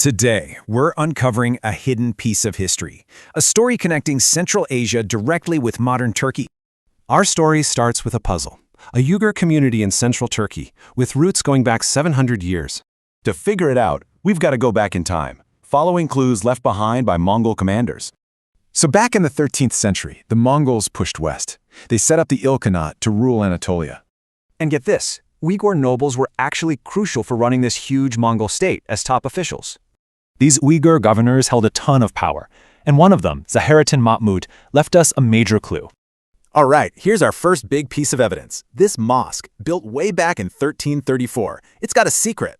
Today, we're uncovering a hidden piece of history, a story connecting Central Asia directly with modern Turkey. Our story starts with a puzzle, a Uyghur community in central Turkey, with roots going back 700 years. To figure it out, we've got to go back in time, following clues left behind by Mongol commanders. So back in the 13th century, the Mongols pushed west. They set up the Ilkhanate to rule Anatolia. And get this, Uyghur nobles were actually crucial for running this huge Mongol state as top officials. These Uyghur governors held a ton of power, and one of them, Zaheretin Mahmud, left us a major clue. All right, here's our first big piece of evidence. This mosque, built way back in 1334, it's got a secret.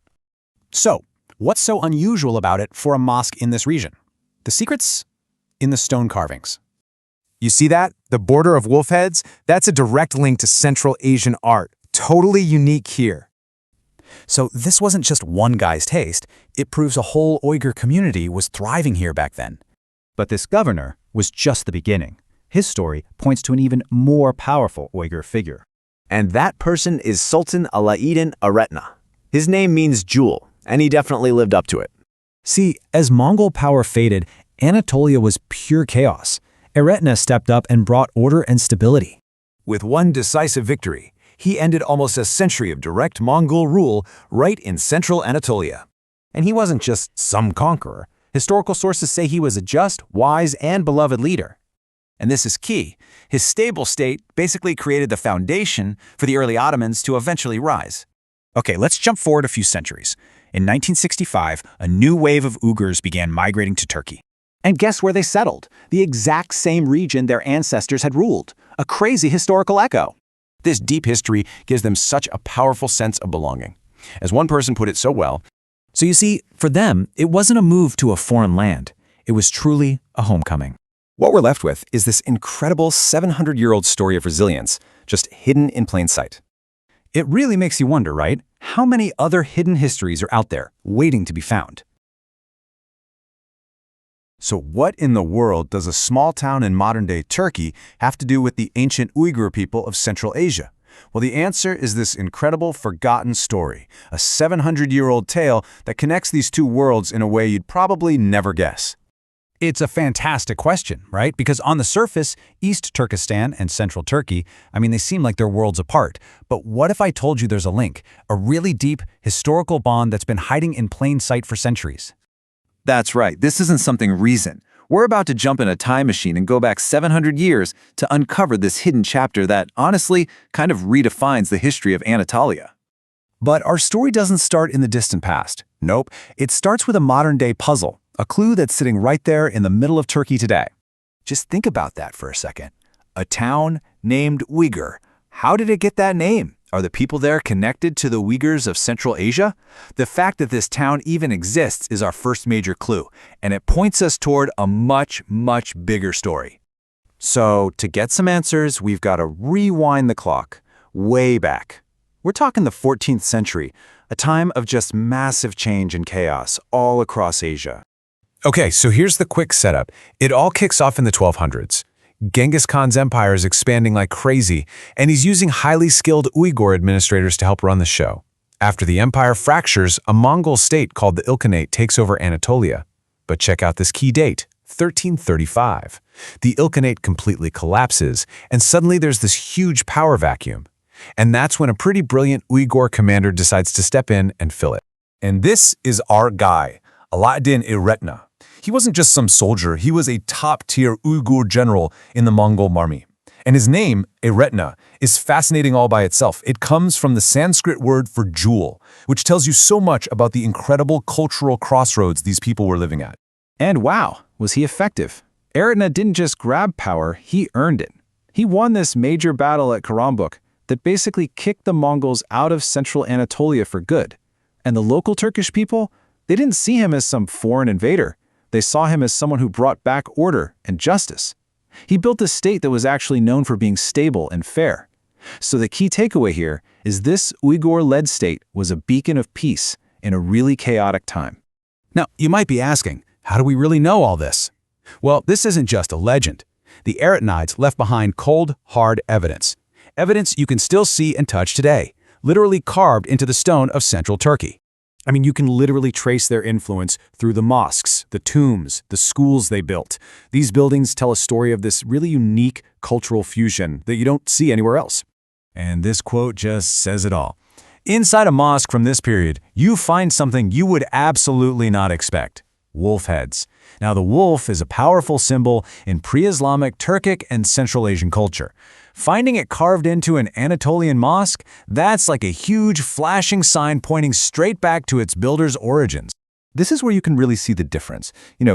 So, what's so unusual about it for a mosque in this region? The secret's in the stone carvings. You see that? The border of wolf heads? That's a direct link to Central Asian art. Totally unique here. So this wasn't just one guy's taste, it proves a whole Uyghur community was thriving here back then. But this governor was just the beginning. His story points to an even more powerful Uyghur figure. And that person is Sultan Alauddin Eretna. His name means jewel, and he definitely lived up to it. See, as Mongol power faded, Anatolia was pure chaos. Eretna stepped up and brought order and stability. With one decisive victory, he ended almost a century of direct Mongol rule right in central Anatolia. And he wasn't just some conqueror. Historical sources say he was a just, wise, and beloved leader. And this is key. His stable state basically created the foundation for the early Ottomans to eventually rise. Okay, let's jump forward a few centuries. In 1965, a new wave of Uyghurs began migrating to Turkey. And guess where they settled? The exact same region their ancestors had ruled. A crazy historical echo. This deep history gives them such a powerful sense of belonging. As one person put it so well, So you see, for them, it wasn't a move to a foreign land. It was truly a homecoming. What we're left with is this incredible 700-year-old story of resilience, just hidden in plain sight. It really makes you wonder, right? How many other hidden histories are out there, waiting to be found? so what in the world does a small town in modern-day Turkey have to do with the ancient Uyghur people of Central Asia? Well, the answer is this incredible forgotten story, a 700-year-old tale that connects these two worlds in a way you'd probably never guess. It's a fantastic question, right? Because on the surface, East Turkestan and Central Turkey, they seem like they're worlds apart. But what if I told you there's a link, a really deep historical bond that's been hiding in plain sight for centuries? That's right, this isn't something recent. We're about to jump in a time machine and go back 700 years to uncover this hidden chapter that, honestly, kind of redefines the history of Anatolia. But our story doesn't start in the distant past. Nope, it starts with a modern-day puzzle, a clue that's sitting right there in the middle of Turkey today. Just think about that for a second. A town named Uyghur. How did it get that name? Are the people there connected to the Uyghurs of Central Asia? The fact that this town even exists is our first major clue, and it points us toward a much, much bigger story. So, to get some answers, we've got to rewind the clock, way back. We're talking the 14th century, a time of just massive change and chaos all across Asia. Okay, so here's the quick setup. It all kicks off in the 1200s. Genghis Khan's empire is expanding like crazy, and he's using highly skilled Uyghur administrators to help run the show. After the empire fractures, a Mongol state called the Ilkhanate takes over Anatolia. But check out this key date, 1335. The Ilkhanate completely collapses, and suddenly there's this huge power vacuum. And that's when a pretty brilliant Uyghur commander decides to step in and fill it. And this is our guy, Alauddin Eretna. He wasn't just some soldier, he was a top-tier Uyghur general in the Mongol army. And his name, Eretna, is fascinating all by itself. It comes from the Sanskrit word for jewel, which tells you so much about the incredible cultural crossroads these people were living at. And wow, was he effective? Eretna didn't just grab power, he earned it. He won this major battle at Karambuk that basically kicked the Mongols out of central Anatolia for good. And the local Turkish people, they didn't see him as some foreign invader. They saw him as someone who brought back order and justice. He built a state that was actually known for being stable and fair. So the key takeaway here is this Uyghur-led state was a beacon of peace in a really chaotic time. Now, you might be asking, how do we really know all this? Well, this isn't just a legend. The Eretnites left behind cold, hard evidence. Evidence you can still see and touch today, literally carved into the stone of central Turkey. I mean, you can literally trace their influence through the mosques, the tombs, the schools they built. These buildings tell a story of this really unique cultural fusion that you don't see anywhere else. And this quote just says it all. Inside a mosque from this period, you find something you would absolutely not expect: wolf heads. Now, the wolf is a powerful symbol in pre-Islamic Turkic and Central Asian culture. Finding it carved into an Anatolian mosque, that's like a huge flashing sign pointing straight back to its builder's origins. This is where you can really see the difference.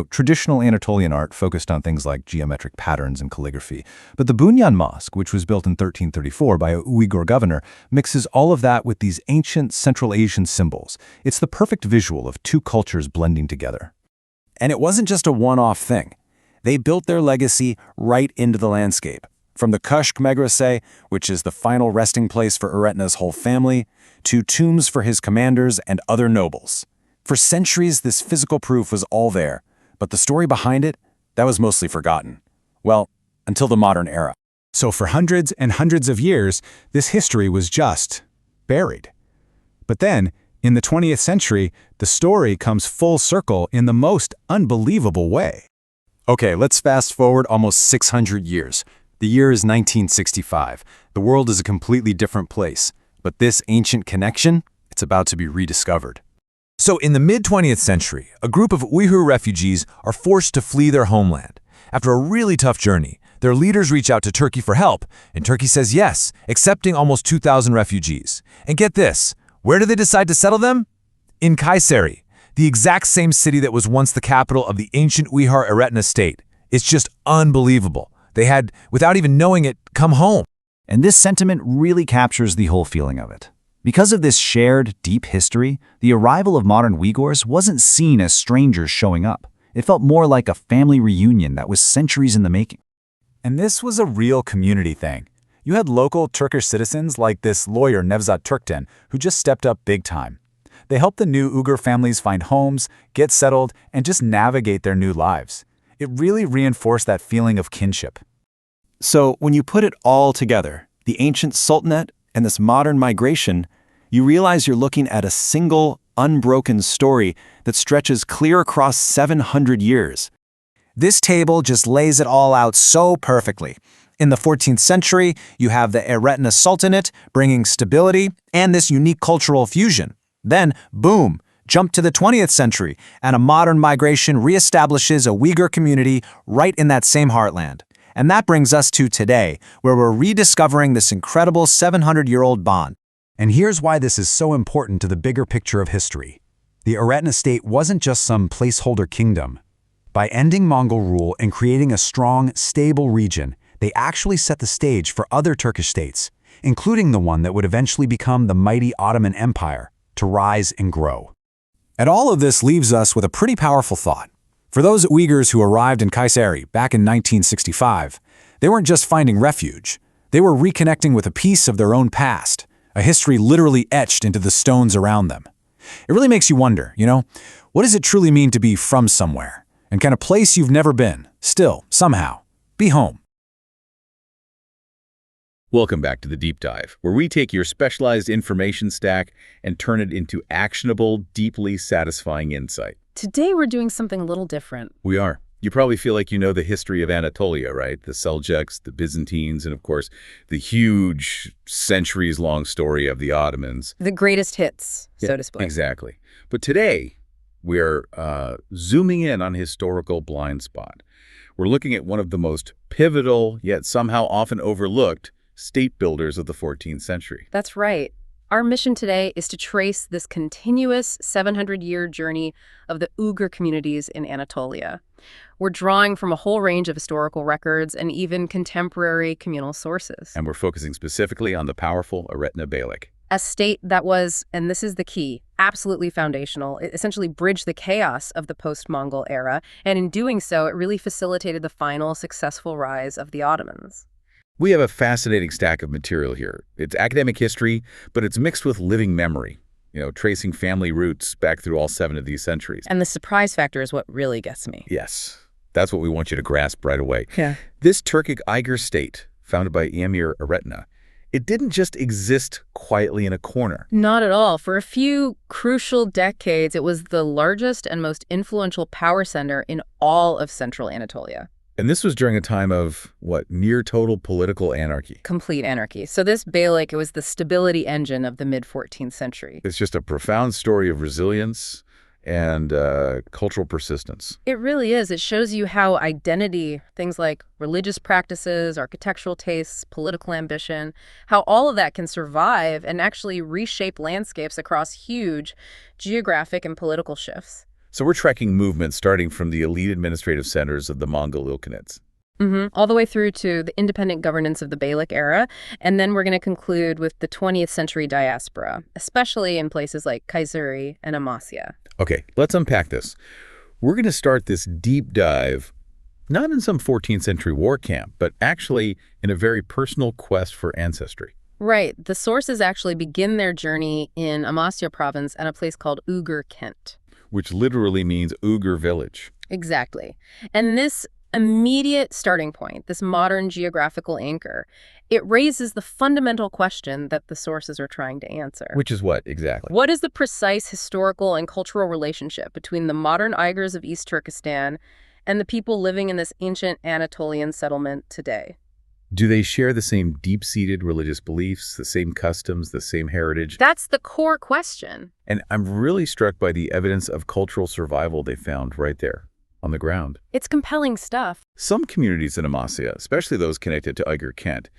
Traditional Anatolian art focused on things like geometric patterns and calligraphy. But the Bunyan Mosque, which was built in 1334 by a Uyghur governor, mixes all of that with these ancient Central Asian symbols. It's the perfect visual of two cultures blending together. And it wasn't just a one-off thing. They built their legacy right into the landscape. From the Kushk Megrese, which is the final resting place for Eretna's whole family, to tombs for his commanders and other nobles. For centuries, this physical proof was all there, but the story behind it, that was mostly forgotten. Well, until the modern era. So for hundreds and hundreds of years, this history was just buried. But then, in the 20th century, the story comes full circle in the most unbelievable way. Okay, let's fast forward almost 600 years. The year is 1965. The world is a completely different place. But this ancient connection, it's about to be rediscovered. So in the mid-20th century, a group of Uyghur refugees are forced to flee their homeland. After a really tough journey, their leaders reach out to Turkey for help, and Turkey says yes, accepting almost 2,000 refugees. And get this, where do they decide to settle them? In Kayseri, the exact same city that was once the capital of the ancient Uyghur Eretna state. It's just unbelievable. They had, without even knowing it, come home. And this sentiment really captures the whole feeling of it. Because of this shared, deep history, the arrival of modern Uyghurs wasn't seen as strangers showing up. It felt more like a family reunion that was centuries in the making. And this was a real community thing. You had local Turkish citizens like this lawyer Nevzat Turkten, who just stepped up big time. They helped the new Uyghur families find homes, get settled, and just navigate their new lives. It really reinforced that feeling of kinship. So when you put it all together, the ancient sultanate and this modern migration, you realize you're looking at a single, unbroken story that stretches clear across 700 years. This table just lays it all out so perfectly. In the 14th century, you have the Eretna Sultanate bringing stability and this unique cultural fusion. Then, boom, jump to the 20th century, and a modern migration reestablishes a Uyghur community right in that same heartland. And that brings us to today, where we're rediscovering this incredible 700-year-old bond. And here's why this is so important to the bigger picture of history. The Eretna state wasn't just some placeholder kingdom. By ending Mongol rule and creating a strong, stable region, they actually set the stage for other Turkish states, including the one that would eventually become the mighty Ottoman Empire, to rise and grow. And all of this leaves us with a pretty powerful thought. For those Uyghurs who arrived in Kayseri back in 1965, they weren't just finding refuge. They were reconnecting with a piece of their own past, a history literally etched into the stones around them. It really makes you wonder, what does it truly mean to be from somewhere? And kind of place you've never been, still, somehow, be home. Welcome back to The Deep Dive, where we take your specialized information stack and turn it into actionable, deeply satisfying insight. Today we're doing something a little different. We are. You probably feel like you know the history of Anatolia, right? The Seljuks, the Byzantines, and of course, the huge centuries-long story of the Ottomans. The greatest hits, so to speak. Exactly. But today, we're zooming in on a historical blind spot. We're looking at one of the most pivotal, yet somehow often overlooked, state builders of the 14th century. That's right. Our mission today is to trace this continuous 700-year journey of the Uyghur communities in Anatolia. We're drawing from a whole range of historical records and even contemporary communal sources. And we're focusing specifically on the powerful Eretna Beylik. A state that was, and this is the key, absolutely foundational. It essentially bridged the chaos of the post-Mongol era, and in doing so, it really facilitated the final successful rise of the Ottomans. We have a fascinating stack of material here. It's academic history, but it's mixed with living memory, tracing family roots back through all 7 of these centuries. And the surprise factor is what really gets me. Yes, that's what we want you to grasp right away. Yeah. This Turkic Uyghur state, founded by Emir Eretna, it didn't just exist quietly in a corner. Not at all. For a few crucial decades, it was the largest and most influential power center in all of central Anatolia. And this was during a time of, near total political anarchy. Complete anarchy. So this Beylik, it was the stability engine of the mid-14th century. It's just a profound story of resilience and cultural persistence. It really is. It shows you how identity, things like religious practices, architectural tastes, political ambition, how all of that can survive and actually reshape landscapes across huge geographic and political shifts. So we're tracking movements starting from the elite administrative centers of the Mongol Ilkhanates. All the way through to the independent governance of the Beylik era. And then we're going to conclude with the 20th century diaspora, especially in places like Kayseri and Amasya. Okay, let's unpack this. We're going to start this deep dive, not in some 14th century war camp, but actually in a very personal quest for ancestry. Right. The sources actually begin their journey in Amasya province at a place called Uyghur Kent. Which literally means Uyghur village. Exactly. And this immediate starting point, this modern geographical anchor, it raises the fundamental question that the sources are trying to answer. Which is what, exactly? What is the precise historical and cultural relationship between the modern Uyghurs of East Turkestan and the people living in this ancient Anatolian settlement today? Do they share the same deep-seated religious beliefs, the same customs, the same heritage? That's the core question. And I'm really struck by the evidence of cultural survival they found right there on the ground. It's compelling stuff. Some communities in Amasya, especially those connected to Uyghur Kent,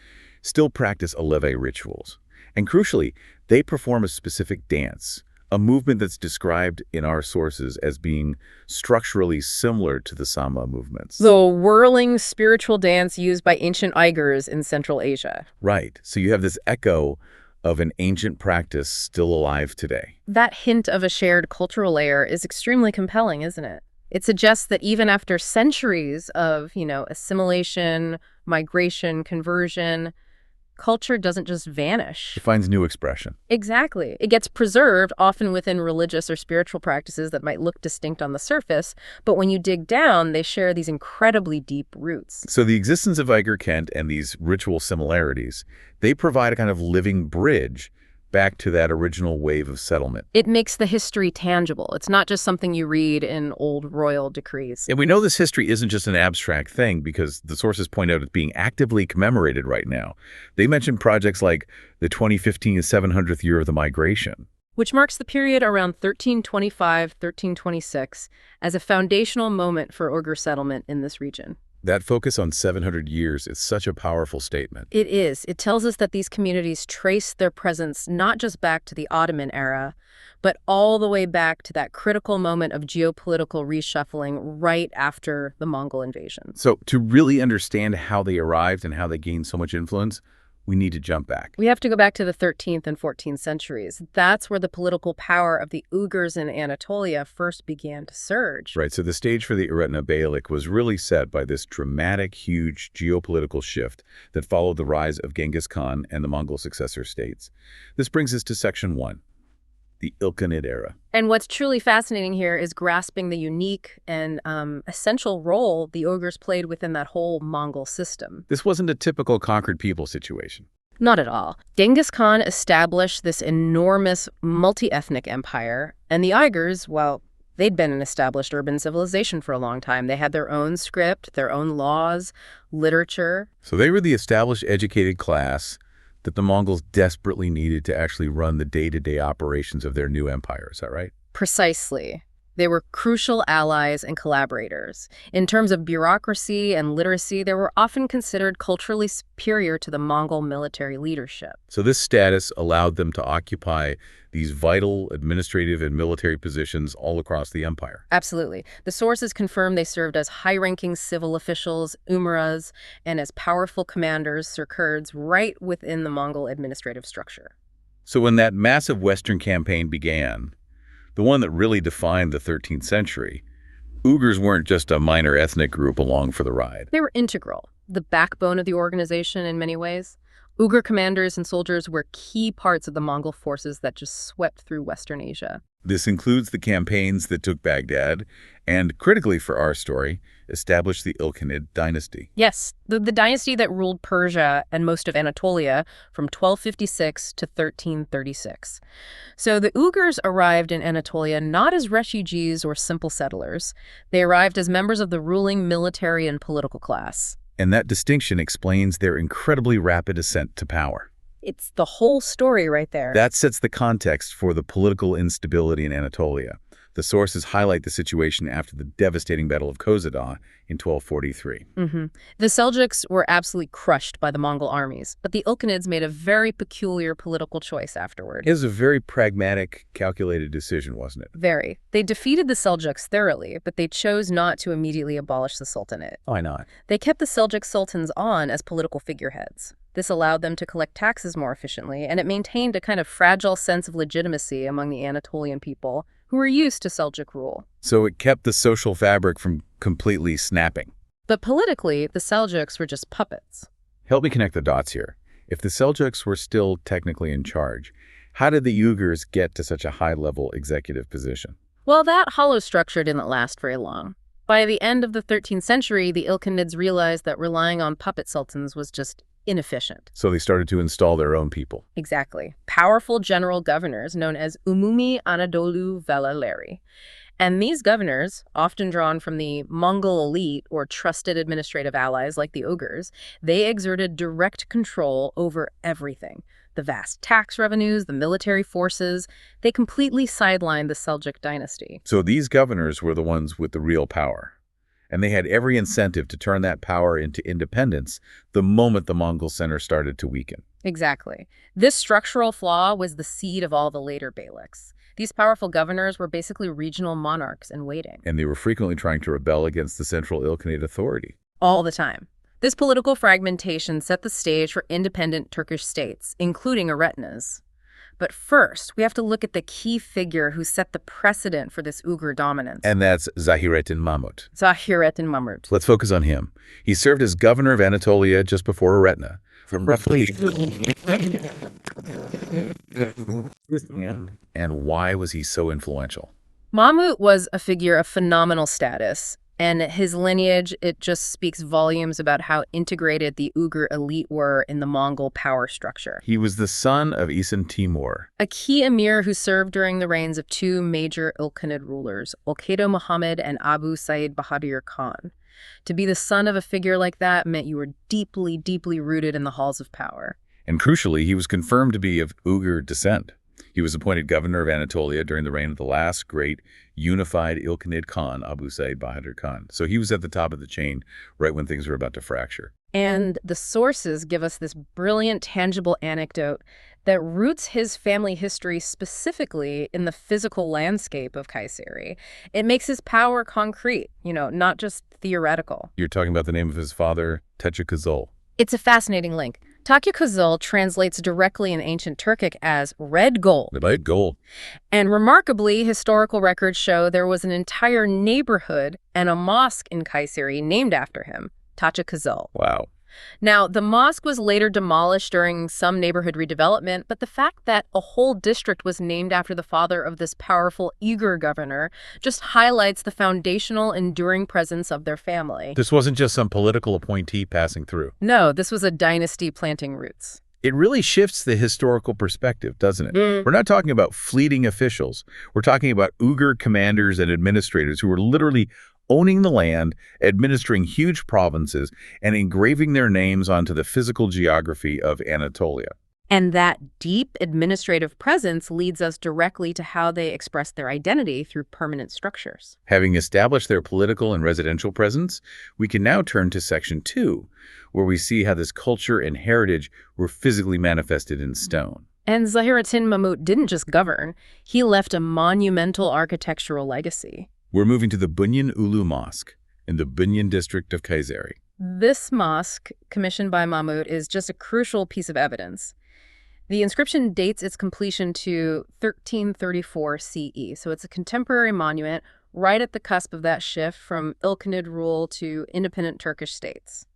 still practice aleve rituals. And crucially, they perform a specific dance, a movement that's described in our sources as being structurally similar to the Sama movements. The whirling spiritual dance used by ancient Uyghurs in Central Asia. Right. So you have this echo of an ancient practice still alive today. That hint of a shared cultural layer is extremely compelling, isn't it? It suggests that even after centuries of, assimilation, migration, conversion, culture doesn't just vanish. It finds new expression. Exactly. It gets preserved, often within religious or spiritual practices that might look distinct on the surface, but when you dig down, they share these incredibly deep roots. So the existence of Uyghur Kent and these ritual similarities, they provide a kind of living bridge back to that original wave of settlement. It makes the history tangible. It's not just something you read in old royal decrees. And we know this history isn't just an abstract thing because the sources point out it's being actively commemorated right now. They mention projects like the 2015 700th year of the migration, which marks the period around 1325-1326 as a foundational moment for Uyghur settlement in this region. That focus on 700 years is such a powerful statement. It is. It tells us that these communities trace their presence not just back to the Ottoman era, but all the way back to that critical moment of geopolitical reshuffling right after the Mongol invasion. So to really understand how they arrived and how they gained so much influence, we need to jump back. We have to go back to the 13th and 14th centuries. That's where the political power of the Uyghurs in Anatolia first began to surge. Right, so the stage for the Eretna Beylik was really set by this dramatic, huge geopolitical shift that followed the rise of Genghis Khan and the Mongol successor states. This brings us to Section 1, the Ilkhanate era. And what's truly fascinating here is grasping the unique and essential role the Uyghurs played within that whole Mongol system. This wasn't a typical conquered people situation. Not at all. Genghis Khan established this enormous multi-ethnic empire, and the Uyghurs, well, they'd been an established urban civilization for a long time. They had their own script, their own laws, literature. So they were the established educated class that the Mongols desperately needed to actually run the day-to-day operations of their new empire. Is that right? Precisely. They were crucial allies and collaborators. In terms of bureaucracy and literacy, they were often considered culturally superior to the Mongol military leadership. So this status allowed them to occupy these vital administrative and military positions all across the empire. Absolutely. The sources confirm they served as high-ranking civil officials, umaras, and as powerful commanders, sirkurds, right within the Mongol administrative structure. So when that massive Western campaign began, the one that really defined the 13th century, Uyghurs weren't just a minor ethnic group along for the ride. They were integral, the backbone of the organization in many ways. Uyghur commanders and soldiers were key parts of the Mongol forces that just swept through Western Asia. This includes the campaigns that took Baghdad and, critically for our story, established the Ilkhanid dynasty. Yes, the dynasty that ruled Persia and most of Anatolia from 1256 to 1336. So the Uyghurs arrived in Anatolia not as refugees or simple settlers. They arrived as members of the ruling military and political class. And that distinction explains their incredibly rapid ascent to power. It's the whole story right there. That sets the context for the political instability in Anatolia. The sources highlight the situation after the devastating Battle of Kozada in 1243. The Seljuks were absolutely crushed by the Mongol armies, but the Ilkhanids made a very peculiar political choice afterward. It was a very pragmatic, calculated decision, wasn't it? Very. They defeated the Seljuks thoroughly, but they chose not to immediately abolish the Sultanate. Why not? They kept the Seljuk sultans on as political figureheads. This allowed them to collect taxes more efficiently, and it maintained a kind of fragile sense of legitimacy among the Anatolian people, who were used to Seljuk rule. So it kept the social fabric from completely snapping. But politically, the Seljuks were just puppets. Help me connect the dots here. If the Seljuks were still technically in charge, how did the Uyghurs get to such a high-level executive position? Well, that hollow structure didn't last very long. By the end of the 13th century, the Ilkhanids realized that relying on puppet sultans was just inefficient. So they started to install their own people. Exactly. Powerful general governors known as Umumi Anadolu Velaleri. And these governors, often drawn from the Mongol elite or trusted administrative allies like the Uyghurs, they exerted direct control over everything. The vast tax revenues, the military forces, they completely sidelined the Seljuk dynasty. So these governors were the ones with the real power. And they had every incentive to turn that power into independence the moment the Mongol center started to weaken. Exactly. This structural flaw was the seed of all the later Beyliks. These powerful governors were basically regional monarchs in waiting. And they were frequently trying to rebel against the central Ilkhanid authority. All the time. This political fragmentation set the stage for independent Turkish states, including Eretnas. But first, we have to look at the key figure who set the precedent for this Uyghur dominance. And that's Zahirettin Mahmud. Zahirettin Mahmud. Let's focus on him. He served as governor of Anatolia just before Eretna. From roughly... And why was he so influential? Mahmud was a figure of phenomenal status. And his lineage, it just speaks volumes about how integrated the Uyghur elite were in the Mongol power structure. He was the son of Isan Timur, a key emir who served during the reigns of two major Ilkhanid rulers, Olkedo Muhammad and Abu Said Bahadur Khan. To be the son of a figure like that meant you were deeply, deeply rooted in the halls of power. And crucially, he was confirmed to be of Uyghur descent. He was appointed governor of Anatolia during the reign of the last great unified Ilkhanid Khan, Abu Said Bahadur Khan. So he was at the top of the chain right when things were about to fracture. And the sources give us this brilliant, tangible anecdote that roots his family history specifically in the physical landscape of Kayseri. It makes his power concrete, not just theoretical. You're talking about the name of his father, Techukazul. It's a fascinating link. Takyakazul translates directly in ancient Turkic as red gold. Red gold. And remarkably, historical records show there was an entire neighborhood and a mosque in Kayseri named after him, Takyakazul. Wow. Now, the mosque was later demolished during some neighborhood redevelopment, but the fact that a whole district was named after the father of this powerful Uyghur governor just highlights the foundational, enduring presence of their family. This wasn't just some political appointee passing through. No, this was a dynasty planting roots. It really shifts the historical perspective, doesn't it? We're not talking about fleeting officials. We're talking about Uyghur commanders and administrators who were literally owning the land, administering huge provinces, and engraving their names onto the physical geography of Anatolia. And that deep administrative presence leads us directly to how they express their identity through permanent structures. Having established their political and residential presence, we can now turn to Section 2, where we see how this culture and heritage were physically manifested in stone. And Zahirettin Mahmud didn't just govern, he left a monumental architectural legacy. We're moving to the Bunyan Ulu Mosque in the Bunyan district of Kayseri. This mosque, commissioned by Mahmud, is just a crucial piece of evidence. The inscription dates its completion to 1334 CE, so it's a contemporary monument right at the cusp of that shift from Ilkhanid rule to independent Turkish states.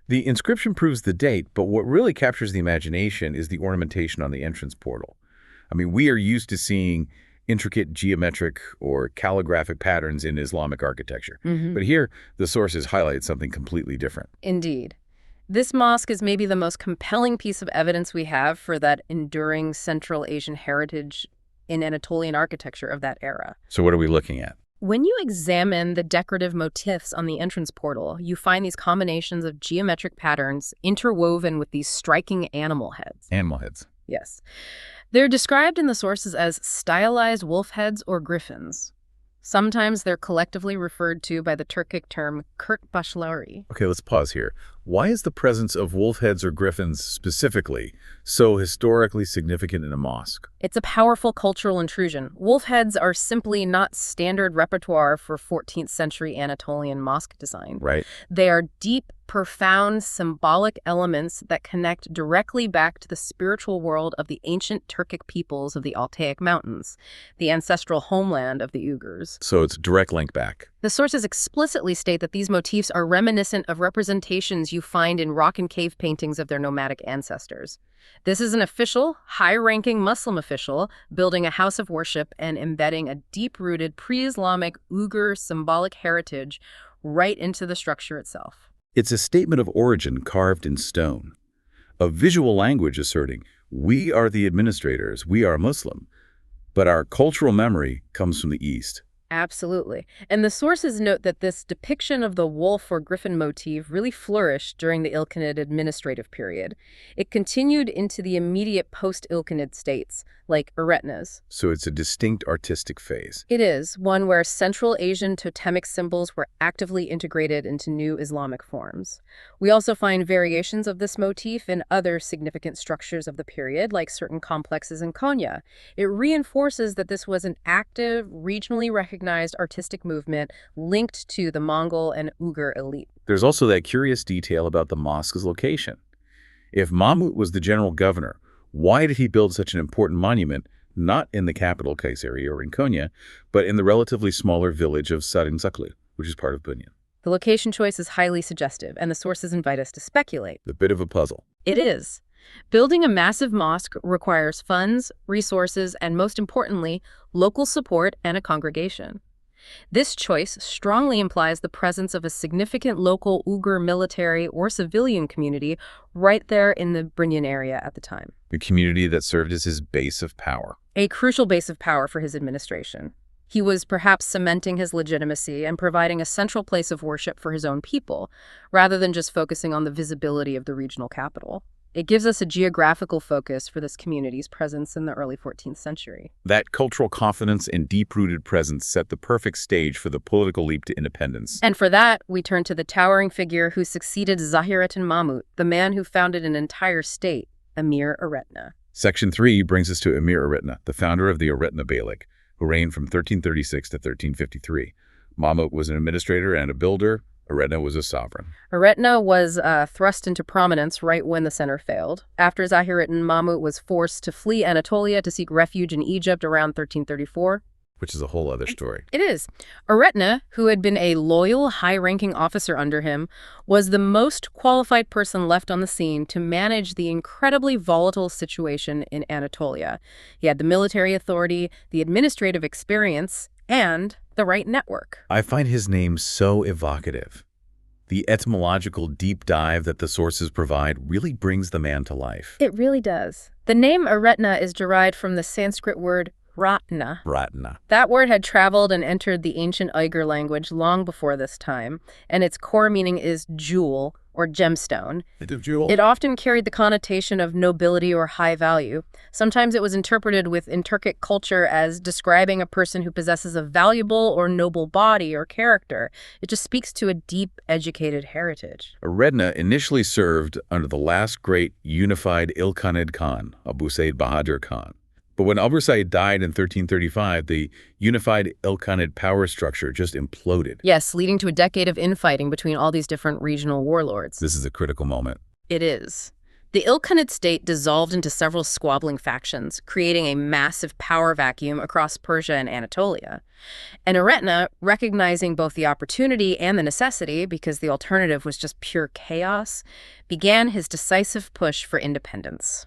The inscription proves the date, but what really captures the imagination is the ornamentation on the entrance portal. I mean, we are used to seeing intricate geometric or calligraphic patterns in Islamic architecture. But here, the sources highlight something completely different. Indeed. This mosque is maybe the most compelling piece of evidence we have for that enduring Central Asian heritage in Anatolian architecture of that era. So what are we looking at? When you examine the decorative motifs on the entrance portal, you find these combinations of geometric patterns interwoven with these striking animal heads. Animal heads. Yes. They're described in the sources as stylized wolf heads or griffins. Sometimes they're collectively referred to by the Turkic term Kırkbaşları. Okay, let's pause here. Why is the presence of wolf heads or griffins specifically so historically significant in a mosque? It's a powerful cultural intrusion. Wolf heads are simply not standard repertoire for 14th century Anatolian mosque design. Right. They are deep, profound, symbolic elements that connect directly back to the spiritual world of the ancient Turkic peoples of the Altaic Mountains, the ancestral homeland of the Uyghurs. So it's a direct link back. The sources explicitly state that these motifs are reminiscent of representations you find in rock and cave paintings of their nomadic ancestors. This is an official, high-ranking Muslim official building a house of worship and embedding a deep-rooted pre-Islamic Uyghur symbolic heritage right into the structure itself. It's a statement of origin carved in stone. A visual language asserting, we are the administrators, we are Muslim, but our cultural memory comes from the East. Absolutely. And the sources note that this depiction of the wolf or griffin motif really flourished during the Ilkhanid administrative period. It continued into the immediate post-Ilkhanid states, like Eretna's. So it's a distinct artistic phase. It is, one where Central Asian totemic symbols were actively integrated into new Islamic forms. We also find variations of this motif in other significant structures of the period, like certain complexes in Konya. It reinforces that this was an active, regionally recognized artistic movement linked to the Mongol and Uyghur elite. There's also that curious detail about the mosque's location. If Mahmud was the general governor, why did he build such an important monument, not in the capital Kayseri or in Konya, but in the relatively smaller village of Sarıncaklı, which is part of Bunyan? The location choice is highly suggestive, and the sources invite us to speculate. A bit of a puzzle. It is. Building a massive mosque requires funds, resources, and most importantly, local support and a congregation. This choice strongly implies the presence of a significant local Uyghur military or civilian community right there in the Bunyan area at the time. A community that served as his base of power. A crucial base of power for his administration. He was perhaps cementing his legitimacy and providing a central place of worship for his own people, rather than just focusing on the visibility of the regional capital. It gives us a geographical focus for this community's presence in the early 14th century. That cultural confidence and deep-rooted presence set the perfect stage for the political leap to independence. And for that, we turn to the towering figure who succeeded Zahirettin Mahmud, the man who founded an entire state, Emir Eretna. Section 3 brings us to Emir Eretna, the founder of the Eretna Beylik, who reigned from 1336 to 1353. Mahmud was an administrator and a builder. Eretna was a sovereign. Eretna was thrust into prominence right when the center failed. After Zahirettin Mahmud was forced to flee Anatolia to seek refuge in Egypt around 1334. Which is a whole other story. It is. Eretna, who had been a loyal, high-ranking officer under him, was the most qualified person left on the scene to manage the incredibly volatile situation in Anatolia. He had the military authority, the administrative experience, and the right network. I find his name so evocative. The etymological deep dive that the sources provide really brings the man to life. It really does. The name Eretna is derived from the Sanskrit word Ratna. Ratna. That word had traveled and entered the ancient Uyghur language long before this time, and its core meaning is jewel or gemstone. It often carried the connotation of nobility or high value. Sometimes it was interpreted in Turkic culture as describing a person who possesses a valuable or noble body or character. It just speaks to a deep, educated heritage. Eretna initially served under the last great unified Ilkhanid Khan, Abu Said Bahadur Khan. But when Abu Said died in 1335, the unified Ilkhanid power structure just imploded. Yes, leading to a decade of infighting between all these different regional warlords. This is a critical moment. It is. The Ilkhanate state dissolved into several squabbling factions, creating a massive power vacuum across Persia and Anatolia. And Eretna, recognizing both the opportunity and the necessity, because the alternative was just pure chaos, began his decisive push for independence.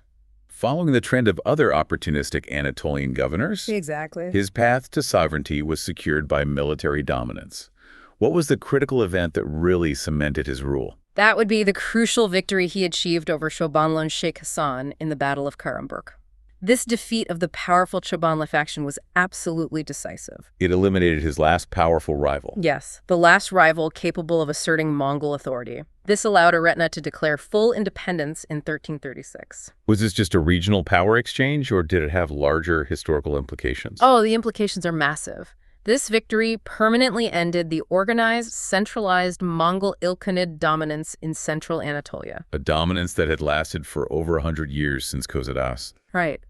Following the trend of other opportunistic Anatolian governors, Exactly. his path to sovereignty was secured by military dominance. What was the critical event that really cemented his rule? That would be the crucial victory he achieved over Chobanlon Sheikh Hassan in the Battle of Karambuk. This defeat of the powerful Chobanla faction was absolutely decisive. It eliminated his last powerful rival. Yes, the last rival capable of asserting Mongol authority. This allowed Eretna to declare full independence in 1336. Was this just a regional power exchange, or did it have larger historical implications? Oh, the implications are massive. This victory permanently ended the organized, centralized Mongol Ilkhanid dominance in central Anatolia. A dominance that had lasted for over 100 years since Kozadas. Right.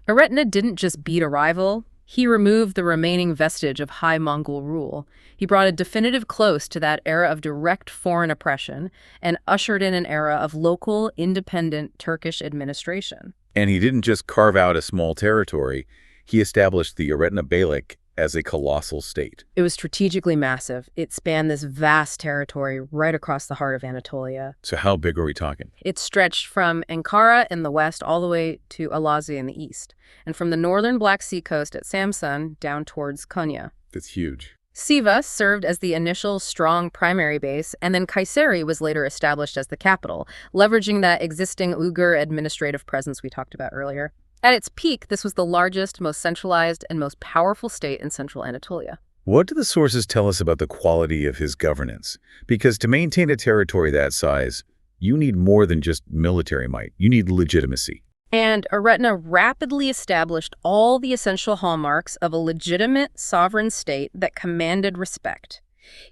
Eretna didn't just beat a rival, he removed the remaining vestige of high Mongol rule. He brought a definitive close to that era of direct foreign oppression and ushered in an era of local, independent Turkish administration. And he didn't just carve out a small territory, he established the Eretna Beylik as a colossal state. It was strategically massive. It spanned this vast territory right across the heart of Anatolia. So how big are we talking? It stretched from Ankara in the west all the way to Elazığ in the east, and from the northern Black Sea coast at Samsun down towards Konya. That's huge. Siva served as the initial strong primary base, and then Kayseri was later established as the capital, leveraging that existing Uyghur administrative presence we talked about earlier. At its peak, this was the largest, most centralized, and most powerful state in central Anatolia. What do the sources tell us about the quality of his governance? Because to maintain a territory that size, you need more than just military might. You need legitimacy. And Eretna rapidly established all the essential hallmarks of a legitimate sovereign state that commanded respect.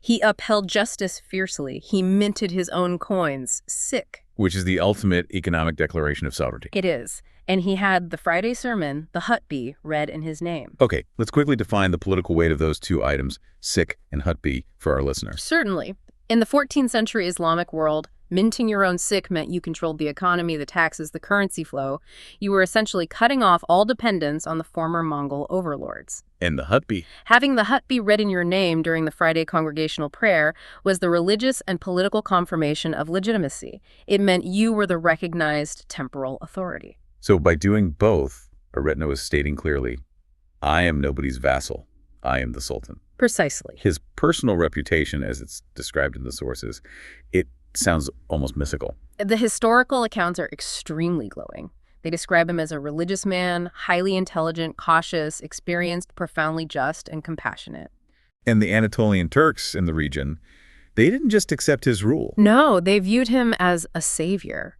He upheld justice fiercely. He minted his own coins, sick. Which is the ultimate economic declaration of sovereignty. It is. And he had the Friday sermon, the hutbi, read in his name. Okay, let's quickly define the political weight of those two items, sikh and hutbi, for our listeners. Certainly. In the 14th century Islamic world, minting your own sikh meant you controlled the economy, the taxes, the currency flow. You were essentially cutting off all dependence on the former Mongol overlords. And the hutbi? Having the hutbi read in your name during the Friday congregational prayer was the religious and political confirmation of legitimacy. It meant you were the recognized temporal authority. So by doing both, Eretna was stating clearly, I am nobody's vassal. I am the Sultan. Precisely. His personal reputation, as it's described in the sources, it sounds almost mystical. The historical accounts are extremely glowing. They describe him as a religious man, highly intelligent, cautious, experienced, profoundly just, and compassionate. And the Anatolian Turks in the region, they didn't just accept his rule. No, they viewed him as a savior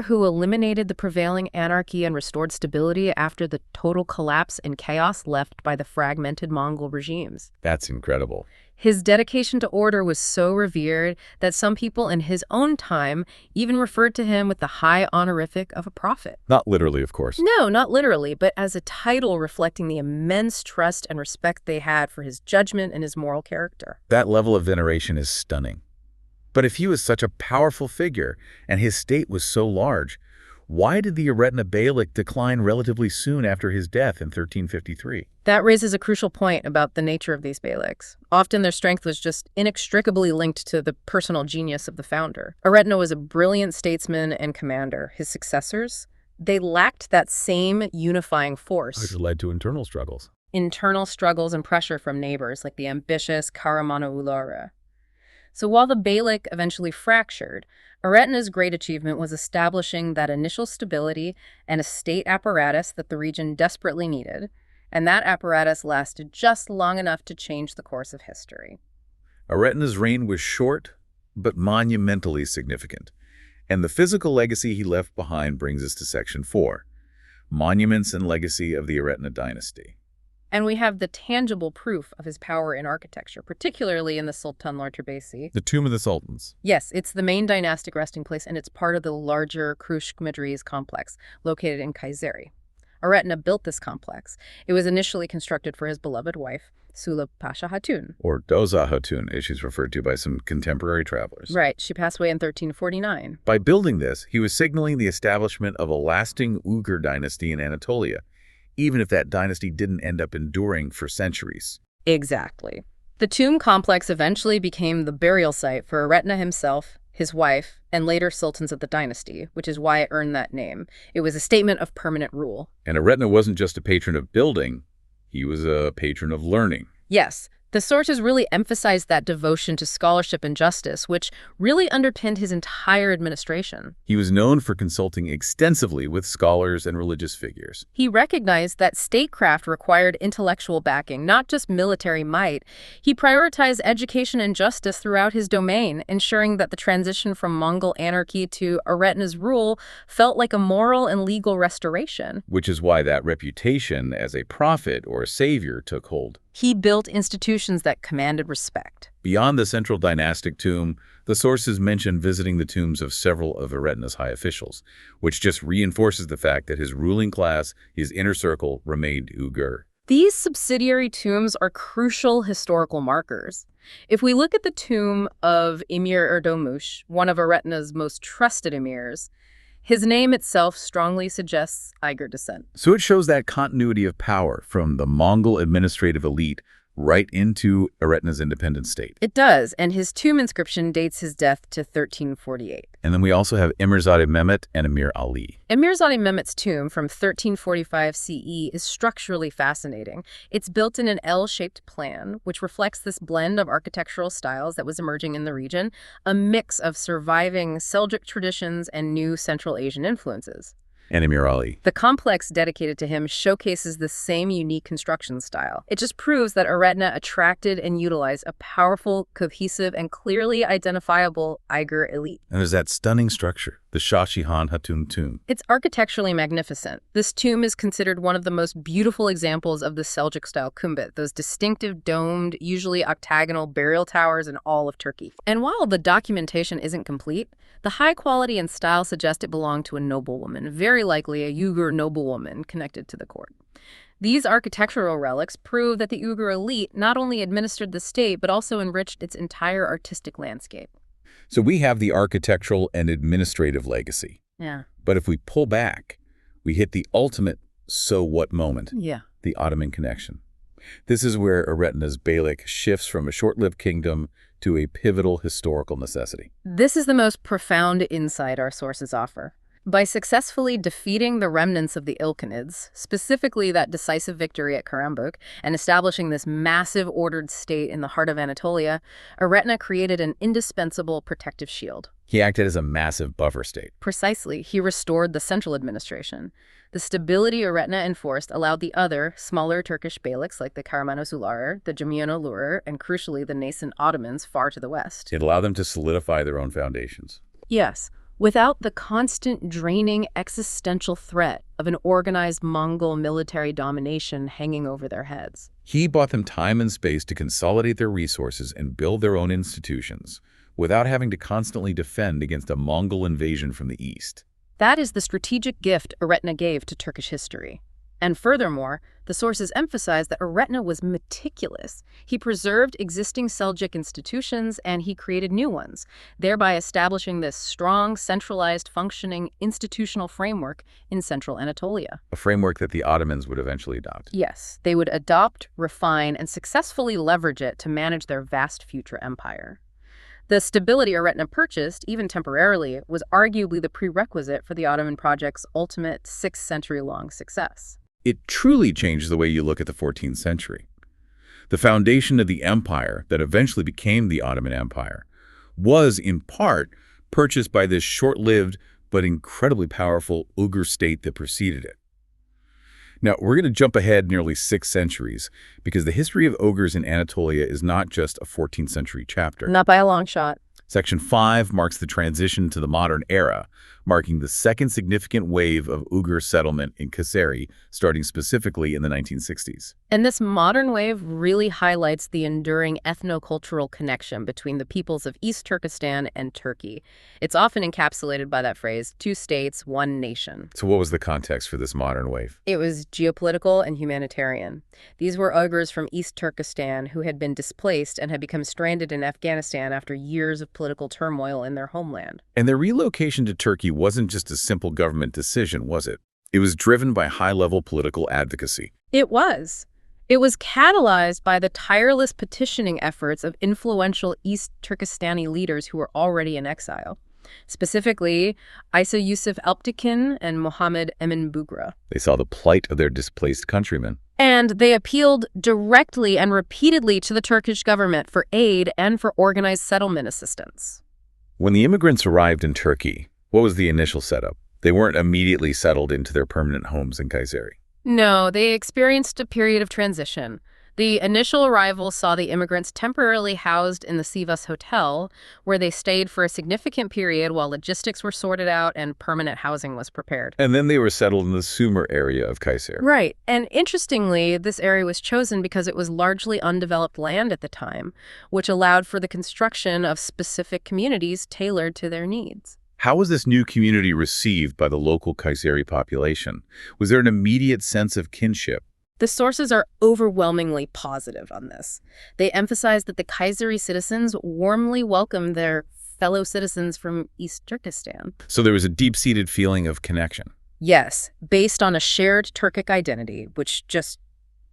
who eliminated the prevailing anarchy and restored stability after the total collapse and chaos left by the fragmented Mongol regimes. That's incredible. His dedication to order was so revered that some people in his own time even referred to him with the high honorific of a prophet. Not literally, of course. No, not literally, but as a title reflecting the immense trust and respect they had for his judgment and his moral character. That level of veneration is stunning. But if he was such a powerful figure and his state was so large, why did the Eretna Beylik decline relatively soon after his death in 1353? That raises a crucial point about the nature of these beyliks. Often their strength was just inextricably linked to the personal genius of the founder. Eretna was a brilliant statesman and commander. His successors, they lacked that same unifying force. Which led to internal struggles. Internal struggles and pressure from neighbors like the ambitious Kahramanlı. So while the Beylik eventually fractured, Eretna's great achievement was establishing that initial stability and a state apparatus that the region desperately needed, and that apparatus lasted just long enough to change the course of history. Eretna's reign was short, but monumentally significant, and the physical legacy he left behind brings us to Section 4, Monuments and Legacy of the Eretna Dynasty. And we have the tangible proof of his power in architecture, particularly in the Sultan Lartabesi. The Tomb of the Sultans. Yes, it's the main dynastic resting place, and it's part of the larger Krushk Madriz complex located in Kayseri. Eretna built this complex. It was initially constructed for his beloved wife, Sula Pasha Hatun. Or Doza Hatun, as she's referred to by some contemporary travelers. Right, she passed away in 1349. By building this, he was signaling the establishment of a lasting Uyghur dynasty in Anatolia, even if that dynasty didn't end up enduring for centuries. Exactly. The tomb complex eventually became the burial site for Eretna himself, his wife, and later sultans of the dynasty, which is why it earned that name. It was a statement of permanent rule. And Eretna wasn't just a patron of building, he was a patron of learning. Yes, the sources really emphasized that devotion to scholarship and justice, which really underpinned his entire administration. He was known for consulting extensively with scholars and religious figures. He recognized that statecraft required intellectual backing, not just military might. He prioritized education and justice throughout his domain, ensuring that the transition from Mongol anarchy to Eretna's rule felt like a moral and legal restoration. Which is why that reputation as a prophet or a savior took hold. He built institutions that commanded respect. Beyond the central dynastic tomb, the sources mention visiting the tombs of several of Eretna's high officials, which just reinforces the fact that his ruling class, his inner circle, remained Uyghur. These subsidiary tombs are crucial historical markers. If we look at the tomb of Emir Erdomush, one of Eretna's most trusted emirs, his name itself strongly suggests Uyghur descent. So it shows that continuity of power from the Mongol administrative elite right into Eretna's independent state. It does, and his tomb inscription dates his death to 1348. And then we also have Emirzade Mehmet and Emir Ali. Emirzade Mehmet's tomb from 1345 CE is structurally fascinating. It's built in an L-shaped plan, which reflects this blend of architectural styles that was emerging in the region, a mix of surviving Seljuk traditions and new Central Asian influences. And Emir Ali. The complex dedicated to him showcases the same unique construction style. It just proves that Eretna attracted and utilized a powerful, cohesive, and clearly identifiable Uyghur elite. And there's that stunning structure, the Shah Shihan Hatun tomb. It's architecturally magnificent. This tomb is considered one of the most beautiful examples of the Seljuk-style kumbit, those distinctive domed, usually octagonal burial towers in all of Turkey. And while the documentation isn't complete, the high quality and style suggest it belonged to a noblewoman, very likely a Uyghur noblewoman connected to the court. These architectural relics prove that the Uyghur elite not only administered the state, but also enriched its entire artistic landscape. So we have the architectural and administrative legacy. Yeah. But if we pull back, we hit the ultimate so what moment. Yeah. The Ottoman connection. This is where Eretna's Beylik shifts from a short-lived kingdom to a pivotal historical necessity. This is the most profound insight our sources offer. By successfully defeating the remnants of the Ilkhanids, specifically that decisive victory at Karambuk, and establishing this massive ordered state in the heart of Anatolia, Eretna created an indispensable protective shield. He acted as a massive buffer state. Precisely, he restored the central administration. The stability Eretna enforced allowed the other, smaller Turkish beyliks like the Kahramanosularer, the Cemiyonolurer, and crucially the nascent Ottomans far to the west. It allowed them to solidify their own foundations. Yes, without the constant draining existential threat of an organized Mongol military domination hanging over their heads. He bought them time and space to consolidate their resources and build their own institutions, without having to constantly defend against a Mongol invasion from the east. That is the strategic gift Eretna gave to Turkish history. And furthermore, the sources emphasize that Eretna was meticulous. He preserved existing Seljuk institutions and he created new ones, thereby establishing this strong, centralized, functioning institutional framework in central Anatolia. A framework that the Ottomans would eventually adopt. Yes, they would adopt, refine, and successfully leverage it to manage their vast future empire. The stability Eretna purchased, even temporarily, was arguably the prerequisite for the Ottoman project's ultimate 6th-century-long success. It truly changed the way you look at the 14th century. The foundation of the empire that eventually became the Ottoman Empire was, in part, purchased by this short-lived but incredibly powerful Uyghur state that preceded it. Now, we're going to jump ahead nearly 6 centuries because the history of Uyghurs in Anatolia is not just a 14th century chapter. Not by a long shot. Section 5 marks the transition to the modern era, marking the second significant wave of Uyghur settlement in Kayseri, starting specifically in the 1960s. And this modern wave really highlights the enduring ethno-cultural connection between the peoples of East Turkestan and Turkey. It's often encapsulated by that phrase, two states, one nation. So what was the context for this modern wave? It was geopolitical and humanitarian. These were Uyghurs from East Turkestan who had been displaced and had become stranded in Afghanistan after years of political turmoil in their homeland. And their relocation to Turkey wasn't just a simple government decision, was it? It was driven by high-level political advocacy. It was. It was catalyzed by the tireless petitioning efforts of influential East Turkestani leaders who were already in exile. Specifically, Isa Yusuf Alptekin and Mohammed Emin Bugra. They saw the plight of their displaced countrymen. And they appealed directly and repeatedly to the Turkish government for aid and for organized settlement assistance. When the immigrants arrived in Turkey, what was the initial setup? They weren't immediately settled into their permanent homes in Kayseri. No, they experienced a period of transition. The initial arrival saw the immigrants temporarily housed in the Sivas Hotel, where they stayed for a significant period while logistics were sorted out and permanent housing was prepared. And then they were settled in the Sumer area of Kayseri. Right. And interestingly, this area was chosen because it was largely undeveloped land at the time, which allowed for the construction of specific communities tailored to their needs. How was this new community received by the local Kayseri population? Was there an immediate sense of kinship? The sources are overwhelmingly positive on this. They emphasize that the Kayseri citizens warmly welcomed their fellow citizens from East Turkestan. So there was a deep-seated feeling of connection. Yes, based on a shared Turkic identity, which just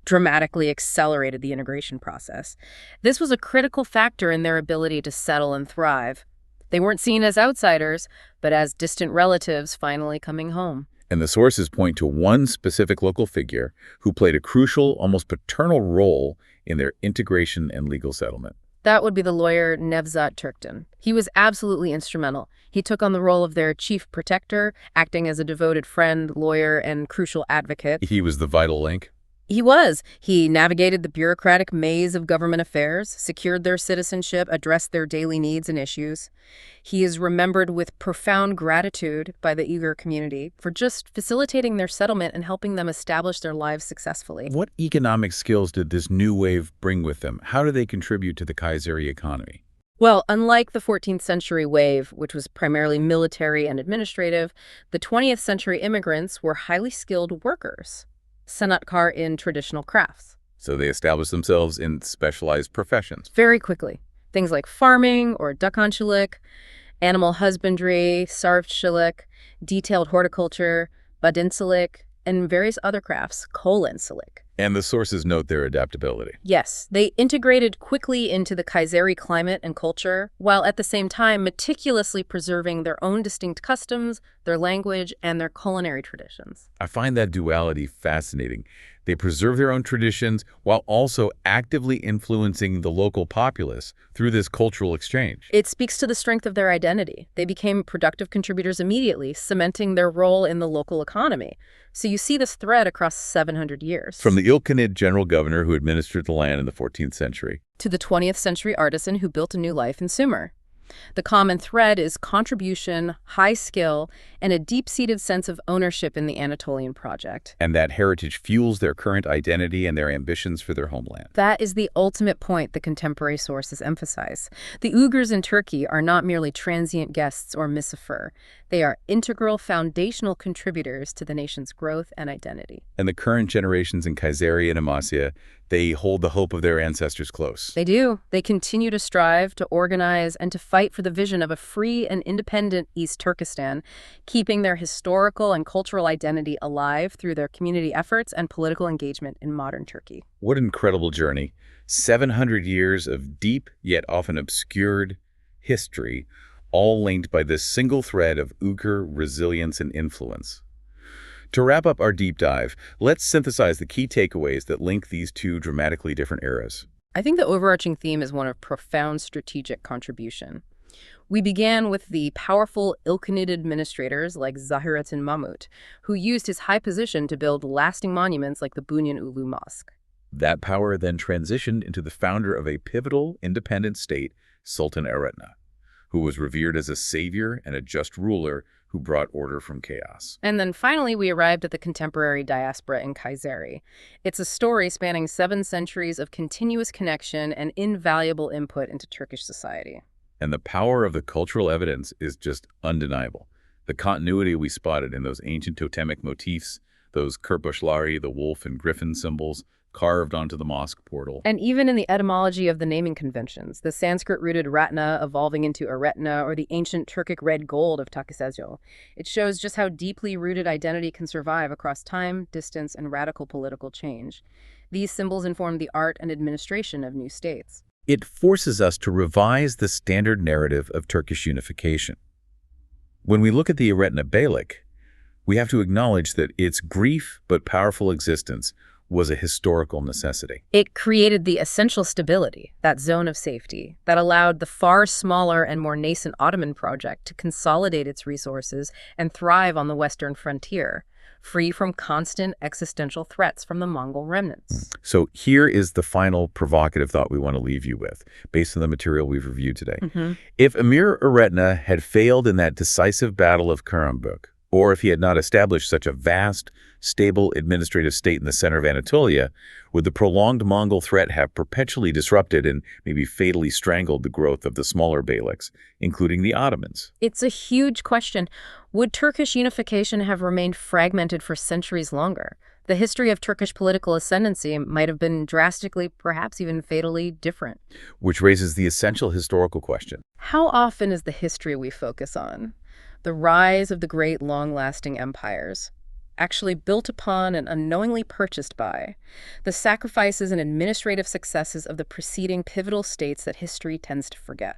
dramatically accelerated the integration process. This was a critical factor in their ability to settle and thrive. They weren't seen as outsiders, but as distant relatives finally coming home. And the sources point to one specific local figure who played a crucial, almost paternal role in their integration and legal settlement. That would be the lawyer Nevzat Turkton. He was absolutely instrumental. He took on the role of their chief protector, acting as a devoted friend, lawyer, and crucial advocate. He was the vital link. He was. He navigated the bureaucratic maze of government affairs, secured their citizenship, addressed their daily needs and issues. He is remembered with profound gratitude by the Uyghur community for just facilitating their settlement and helping them establish their lives successfully. What economic skills did this new wave bring with them? How do they contribute to the Kayseri economy? Well, unlike the 14th century wave, which was primarily military and administrative, the 20th century immigrants were highly skilled workers. Sanatkar in traditional crafts. So they established themselves in specialized professions. Very quickly. Things like farming or dukhancılık, animal husbandry, sarfçılık, detailed horticulture, badincilik, and various other crafts, kolencilik. And the sources note their adaptability. Yes, they integrated quickly into the Kayseri climate and culture, while at the same time meticulously preserving their own distinct customs, their language, and their culinary traditions. I find that duality fascinating. They preserve their own traditions while also actively influencing the local populace through this cultural exchange. It speaks to the strength of their identity. They became productive contributors immediately, cementing their role in the local economy. So you see this thread across 700 years. From the Ilkhanid general governor who administered the land in the 14th century to the 20th century artisan who built a new life in Sumer. The common thread is contribution, high skill, and a deep-seated sense of ownership in the Anatolian project. And that heritage fuels their current identity and their ambitions for their homeland. That is the ultimate point the contemporary sources emphasize. The Uyghurs in Turkey are not merely transient guests or misafir. They are integral, foundational contributors to the nation's growth and identity. And the current generations in Kayseri and Amasya, they hold the hope of their ancestors close. They do. They continue to strive, to organize, and to fight for the vision of a free and independent East Turkestan, keeping their historical and cultural identity alive through their community efforts and political engagement in modern Turkey. What an incredible journey. 700 years of deep, yet often obscured history, all linked by this single thread of Uyghur resilience and influence. To wrap up our deep dive, let's synthesize the key takeaways that link these two dramatically different eras. I think the overarching theme is one of profound strategic contribution. We began with the powerful Ilkhanid administrators like Zahirettin Mahmut, who used his high position to build lasting monuments like the Bunyan Ulu Mosque. That power then transitioned into the founder of a pivotal independent state, Sultan Eretna, who was revered as a savior and a just ruler who brought order from chaos. And then finally, we arrived at the contemporary diaspora in Kayseri. It's a story spanning 7 centuries of continuous connection and invaluable input into Turkish society. And the power of the cultural evidence is just undeniable. The continuity we spotted in those ancient totemic motifs, those kerbuçları, the wolf and griffin symbols, carved onto the mosque portal. And even in the etymology of the naming conventions, the Sanskrit-rooted Ratna evolving into Eretna or the ancient Turkic red gold of Takisezyo, it shows just how deeply rooted identity can survive across time, distance, and radical political change. These symbols inform the art and administration of new states. It forces us to revise the standard narrative of Turkish unification. When we look at the Eretna Beylik, we have to acknowledge that its brief but powerful existence was a historical necessity. It created the essential stability, that zone of safety, that allowed the far smaller and more nascent Ottoman project to consolidate its resources and thrive on the western frontier, free from constant existential threats from the Mongol remnants. So here is the final provocative thought we want to leave you with, based on the material we've reviewed today. If Emir Eretna had failed in that decisive battle of Karambük, or if he had not established such a vast, stable administrative state in the center of Anatolia, would the prolonged Mongol threat have perpetually disrupted and maybe fatally strangled the growth of the smaller beyliks, including the Ottomans? It's a huge question. Would Turkish unification have remained fragmented for centuries longer? The history of Turkish political ascendancy might have been drastically, perhaps even fatally different. Which raises the essential historical question. How often is the history we focus on, the rise of the great long-lasting empires, actually built upon and unknowingly purchased by the sacrifices and administrative successes of the preceding pivotal states that history tends to forget?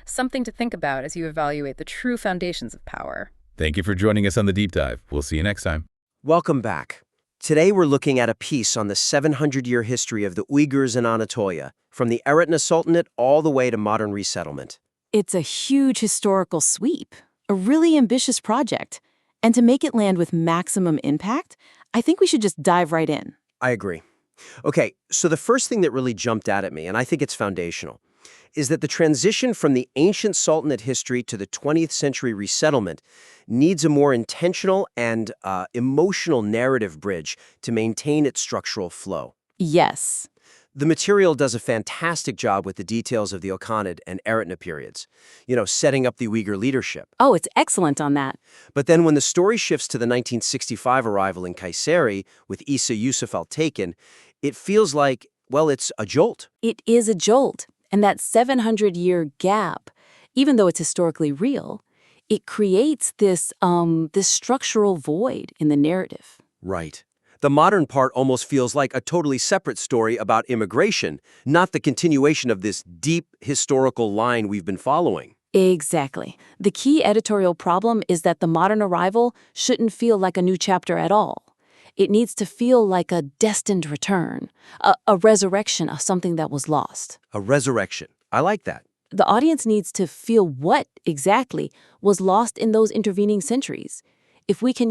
Something to think about as you evaluate the true foundations of power. Thank you for joining us on The Deep Dive. We'll see you next time. Welcome back. Today we're looking at a piece on the 700-year history of the Uyghurs in Anatolia, from the Eretna Sultanate all the way to modern resettlement. It's a huge historical sweep, a really ambitious project. And to make it land with maximum impact, I think we should just dive right in. I agree. Okay, so the first thing that really jumped out at me, and I think it's foundational, is that the transition from the ancient Sultanate history to the 20th century resettlement needs a more intentional and emotional narrative bridge to maintain its structural flow. Yes. The material does a fantastic job with the details of the Ilkhanid and Eretna periods, setting up the Uyghur leadership. Oh, it's excellent on that. But then when the story shifts to the 1965 arrival in Kayseri with Isa Yusuf al-Taken, it feels like, well, it's a jolt. It is a jolt. And that 700-year gap, even though it's historically real, it creates this structural void in the narrative. Right. The modern part almost feels like a totally separate story about immigration, not the continuation of this deep historical line we've been following. Exactly. The key editorial problem is that the modern arrival shouldn't feel like a new chapter at all. It needs to feel like a destined return, a resurrection of something that was lost. A resurrection. I like that. The audience needs to feel what exactly was lost in those intervening centuries. If we can,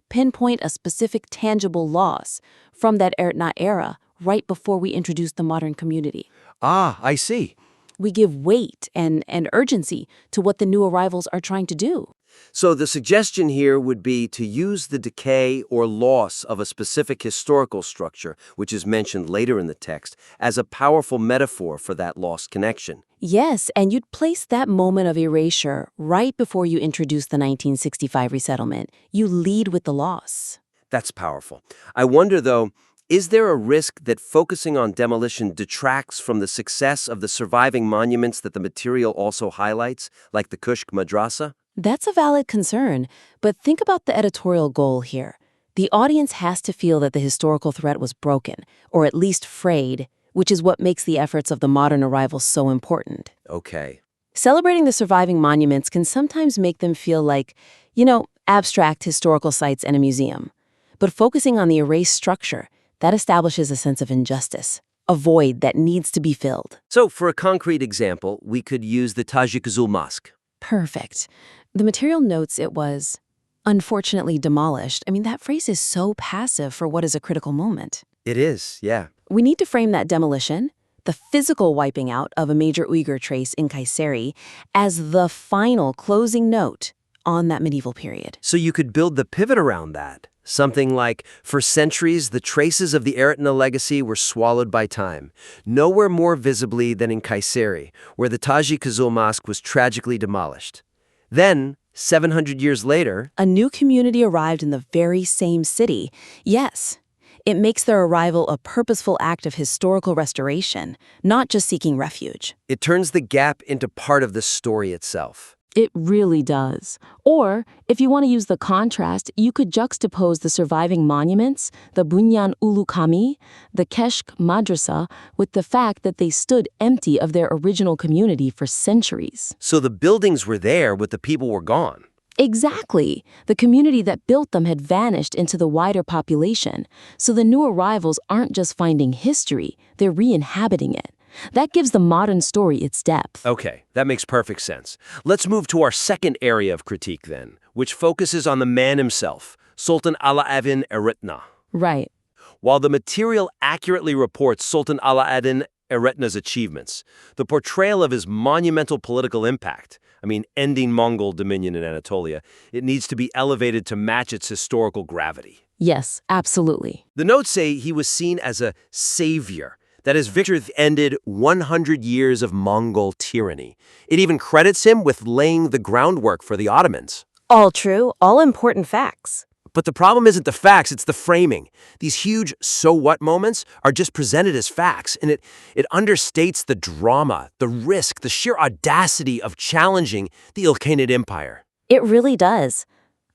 pinpoint a specific tangible loss from that Eretna era right before we introduce the modern community. Ah, I see. We give weight and urgency to what the new arrivals are trying to do. So the suggestion here would be to use the decay or loss of a specific historical structure, which is mentioned later in the text, as a powerful metaphor for that lost connection. Yes, and you'd place that moment of erasure right before you introduce the 1965 resettlement. You lead with the loss. That's powerful. I wonder, though, is there a risk that focusing on demolition detracts from the success of the surviving monuments that the material also highlights, like the Kushk Madrasa? That's a valid concern, but think about the editorial goal here. The audience has to feel that the historical threat was broken, or at least frayed, which is what makes the efforts of the modern arrival so important. Okay. Celebrating the surviving monuments can sometimes make them feel like, abstract historical sites in a museum. But focusing on the erased structure, that establishes a sense of injustice, a void that needs to be filled. So, for a concrete example, we could use the Tajik-Azul Mosque. Perfect. The material notes it was unfortunately demolished. That phrase is so passive for what is a critical moment. It is, yeah. We need to frame that demolition, the physical wiping out of a major Uyghur trace in Kayseri, as the final closing note on that medieval period. So you could build the pivot around that. Something like, for centuries, the traces of the Eretna legacy were swallowed by time, nowhere more visibly than in Kayseri, where the Taji Kazul Mosque was tragically demolished. Then, 700 years later, a new community arrived in the very same city. Yes, it makes their arrival a purposeful act of historical restoration, not just seeking refuge. It turns the gap into part of the story itself. It really does. Or, if you want to use the contrast, you could juxtapose the surviving monuments, the Bunyan Ulu Kami, the Keshk Madrasa, with the fact that they stood empty of their original community for centuries. So the buildings were there, but the people were gone. Exactly. The community that built them had vanished into the wider population, so the new arrivals aren't just finding history, they're re-inhabiting it. That gives the modern story its depth. Okay, that makes perfect sense. Let's move to our second area of critique then, which focuses on the man himself, Sultan Alauddin Eretna. Right. While the material accurately reports Sultan Alauddin Eretna's achievements, the portrayal of his monumental political impact, ending Mongol dominion in Anatolia, it needs to be elevated to match its historical gravity. Yes, absolutely. The notes say he was seen as a savior, that his victory ended 100 years of Mongol tyranny. It even credits him with laying the groundwork for the Ottomans. All true, all important facts. But the problem isn't the facts, it's the framing. These huge so what moments are just presented as facts, and it understates the drama, the risk, the sheer audacity of challenging the Ilkhanate Empire. It really does.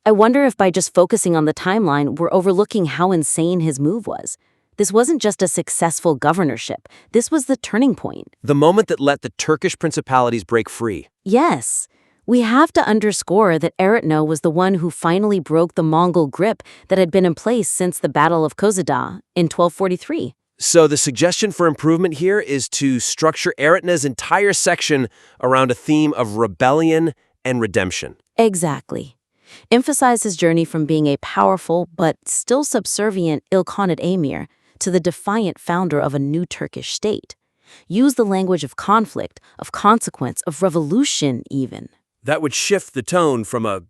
I wonder if by just focusing on the timeline, we're overlooking how insane his move was. This wasn't just a successful governorship. This was the turning point. The moment that let the Turkish principalities break free. Yes. We have to underscore that Eretna was the one who finally broke the Mongol grip that had been in place since the Battle of Kozada in 1243. So the suggestion for improvement here is to structure Eretna's entire section around a theme of rebellion and redemption. Exactly. Emphasize his journey from being a powerful but still subservient Ilkhanate emir to the defiant founder of a new Turkish state. Use the language of conflict, of consequence, of revolution even. That would shift the tone from a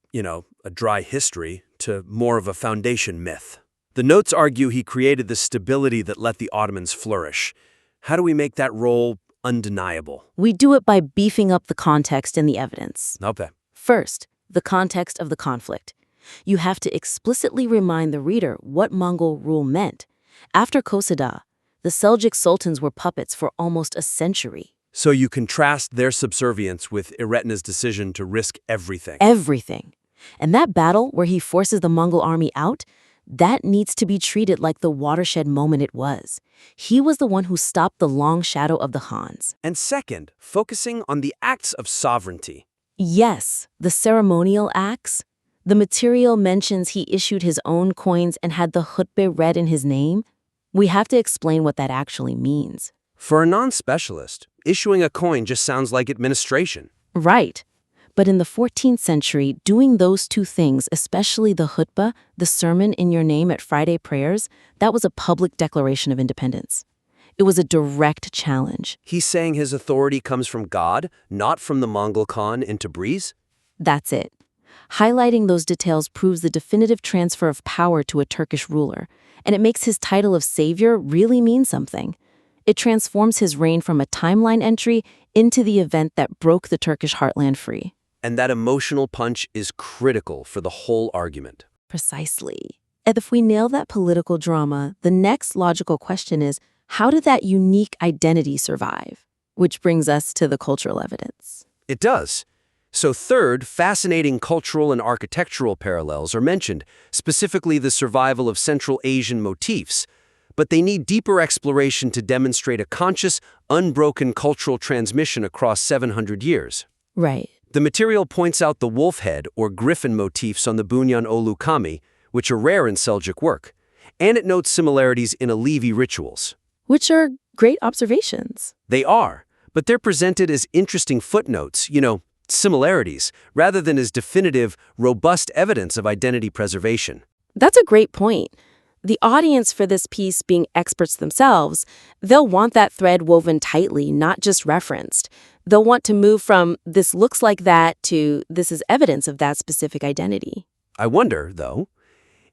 dry history to more of a foundation myth. The notes argue he created the stability that let the Ottomans flourish. How do we make that role undeniable? We do it by beefing up the context and the evidence. Okay. First, the context of the conflict. You have to explicitly remind the reader what Mongol rule meant. After Kozada, the Seljuk sultans were puppets for almost a century. So you contrast their subservience with Eretna's decision to risk everything. Everything. And that battle where he forces the Mongol army out, that needs to be treated like the watershed moment it was. He was the one who stopped the long shadow of the Khans. And second, focusing on the acts of sovereignty. Yes, the ceremonial acts. The material mentions he issued his own coins and had the khutbah read in his name. We have to explain what that actually means. For a non-specialist, issuing a coin just sounds like administration. Right. But in the 14th century, doing those two things, especially the khutbah, the sermon in your name at Friday prayers, that was a public declaration of independence. It was a direct challenge. He's saying his authority comes from God, not from the Mongol Khan in Tabriz? That's it. Highlighting those details proves the definitive transfer of power to a Turkish ruler, and it makes his title of savior really mean something. It transforms his reign from a timeline entry into the event that broke the Turkish heartland free. And that emotional punch is critical for the whole argument. Precisely. And if we nail that political drama, the next logical question is, how did that unique identity survive? Which brings us to the cultural evidence. It does. So third, fascinating cultural and architectural parallels are mentioned, specifically the survival of Central Asian motifs. But they need deeper exploration to demonstrate a conscious, unbroken cultural transmission across 700 years. Right. The material points out the wolf head or griffin motifs on the Bunyan Olu Kami, which are rare in Seljuk work, and it notes similarities in Alevi rituals. Which are great observations. They are, but they're presented as interesting footnotes, similarities, rather than as definitive, robust evidence of identity preservation. That's a great point. The audience for this piece being experts themselves, they'll want that thread woven tightly, not just referenced. They'll want to move from this looks like that to this is evidence of that specific identity. I wonder, though,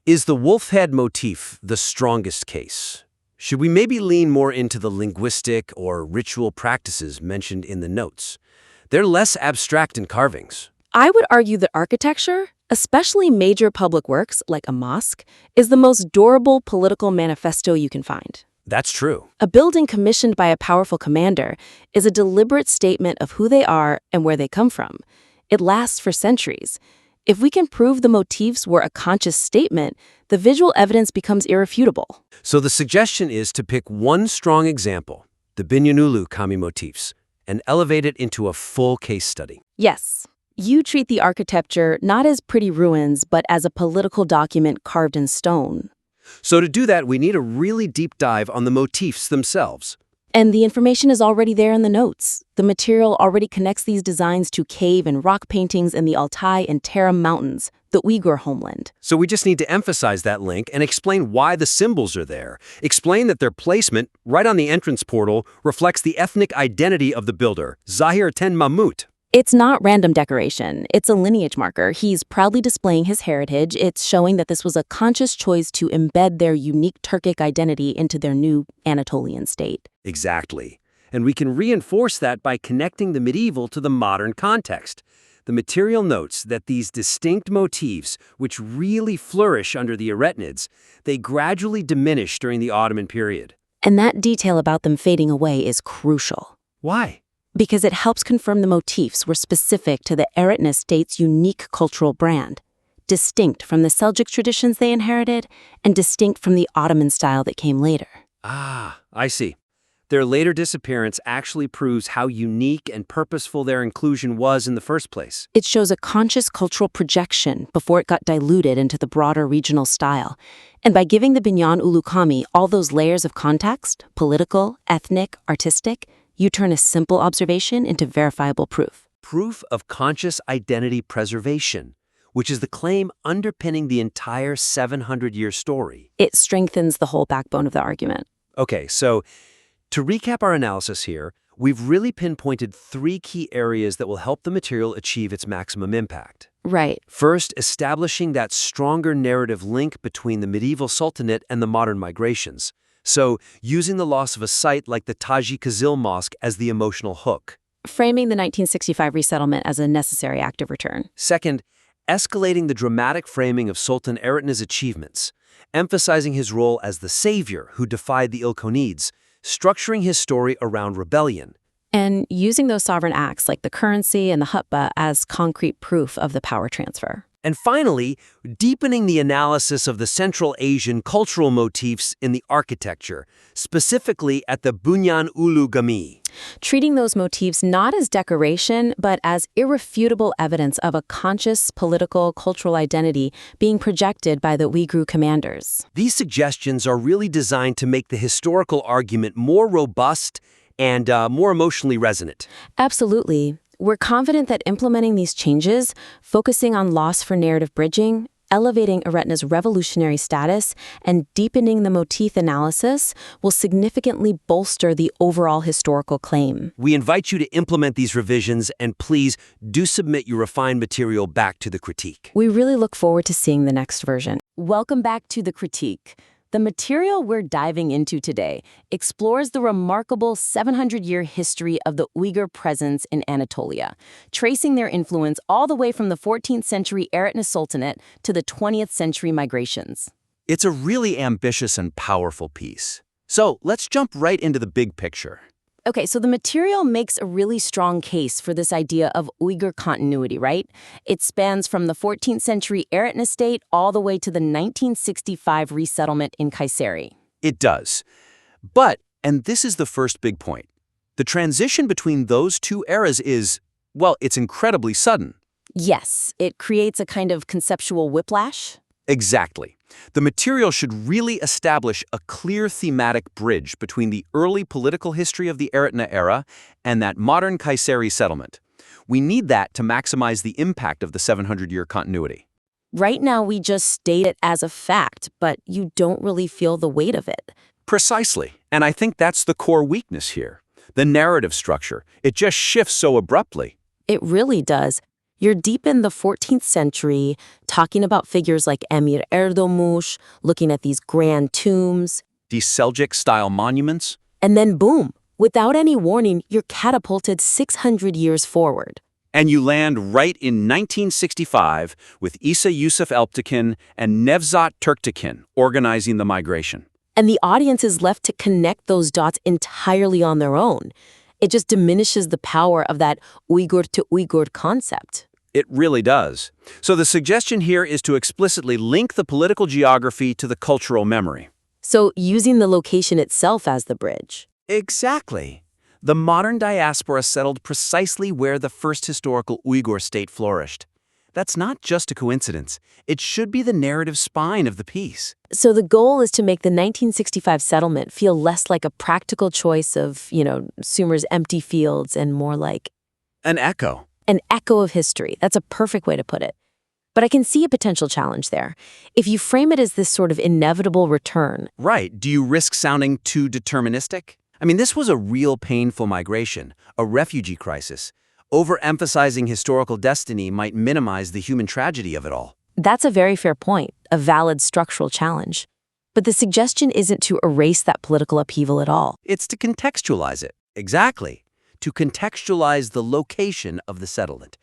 is the wolf head motif the strongest case? Should we maybe lean more into the linguistic or ritual practices mentioned in the notes? They're less abstract in carvings. I would argue that architecture, especially major public works like a mosque, is the most durable political manifesto you can find. That's true. A building commissioned by a powerful commander is a deliberate statement of who they are and where they come from. It lasts for centuries. If we can prove the motifs were a conscious statement, the visual evidence becomes irrefutable. So the suggestion is to pick one strong example, the Binyanulu Kami motifs, and elevate it into a full case study. Yes. You treat the architecture not as pretty ruins, but as a political document carved in stone. So to do that, we need a really deep dive on the motifs themselves. And the information is already there in the notes. The material already connects these designs to cave and rock paintings in the Altai and Tarim Mountains, the Uyghur homeland. So we just need to emphasize that link and explain why the symbols are there. Explain that their placement, right on the entrance portal, reflects the ethnic identity of the builder, Zahir Ten Mahmud. It's not random decoration. It's a lineage marker. He's proudly displaying his heritage. It's showing that this was a conscious choice to embed their unique Turkic identity into their new Anatolian state. Exactly. And we can reinforce that by connecting the medieval to the modern context. The material notes that these distinct motifs, which really flourish under the Eretnids, they gradually diminish during the Ottoman period. And that detail about them fading away is crucial. Why? Because it helps confirm the motifs were specific to the Eretna state's unique cultural brand, distinct from the Seljuk traditions they inherited, and distinct from the Ottoman style that came later. Ah, I see. Their later disappearance actually proves how unique and purposeful their inclusion was in the first place. It shows a conscious cultural projection before it got diluted into the broader regional style. And by giving the Binyan Ulu Kami all those layers of context, political, ethnic, artistic, you turn a simple observation into verifiable proof. Proof of conscious identity preservation, which is the claim underpinning the entire 700-year story. It strengthens the whole backbone of the argument. Okay, so to recap our analysis here, we've really pinpointed 3 key areas that will help the material achieve its maximum impact. Right. First, establishing that stronger narrative link between the medieval sultanate and the modern migrations. So, using the loss of a site like the Taji Kazil Mosque as the emotional hook. Framing the 1965 resettlement as a necessary act of return. Second, escalating the dramatic framing of Sultan Eretna's achievements, emphasizing his role as the savior who defied the Ilkhanids, structuring his story around rebellion. And using those sovereign acts like the currency and the hutba as concrete proof of the power transfer. And finally, deepening the analysis of the Central Asian cultural motifs in the architecture, specifically at the Bunyan Ulu Kami. Treating those motifs not as decoration, but as irrefutable evidence of a conscious political, cultural identity being projected by the Uyghur commanders. These suggestions are really designed to make the historical argument more robust and more emotionally resonant. Absolutely. We're confident that implementing these changes, focusing on loss for narrative bridging, elevating Eretna's revolutionary status, and deepening the motif analysis will significantly bolster the overall historical claim. We invite you to implement these revisions, and please do submit your refined material back to the critique. We really look forward to seeing the next version. Welcome back to the critique. The material we're diving into today explores the remarkable 700-year history of the Uyghur presence in Anatolia, tracing their influence all the way from the 14th century Eretna Sultanate to the 20th century migrations. It's a really ambitious and powerful piece. So let's jump right into the big picture. Okay, so the material makes a really strong case for this idea of Uyghur continuity, right? It spans from the 14th century Eretna state all the way to the 1965 resettlement in Kayseri. It does. But, and this is the first big point, the transition between those two eras is, well, it's incredibly sudden. Yes, it creates a kind of conceptual whiplash. Exactly. The material should really establish a clear thematic bridge between the early political history of the Eretna era and that modern Kayseri settlement. We need that to maximize the impact of the 700-year continuity. Right now, we just state it as a fact, but you don't really feel the weight of it. Precisely. And I think that's the core weakness here. The narrative structure, it just shifts so abruptly. It really does. You're deep in the 14th century, talking about figures like Emir Erdoğmuş, looking at these grand tombs. These Seljuk-style monuments? And then boom, without any warning, you're catapulted 600 years forward. And you land right in 1965 with İsa Yusuf Alptekin and Nevzat Türktekin organizing the migration. And the audience is left to connect those dots entirely on their own. It just diminishes the power of that Uyghur to Uyghur concept. It really does. So the suggestion here is to explicitly link the political geography to the cultural memory. So using the location itself as the bridge. Exactly. The modern diaspora settled precisely where the first historical Uyghur state flourished. That's not just a coincidence. It should be the narrative spine of the piece. So the goal is to make the 1965 settlement feel less like a practical choice of, Sumer's empty fields and more like an echo. An echo of history. That's a perfect way to put it. But I can see a potential challenge there. If you frame it as this sort of inevitable return. Right. Do you risk sounding too deterministic? I mean, this was a real painful migration, a refugee crisis. Overemphasizing historical destiny might minimize the human tragedy of it all. That's a very fair point, a valid structural challenge. But the suggestion isn't to erase that political upheaval at all. It's to contextualize it. Exactly. To contextualize the location of the settlement.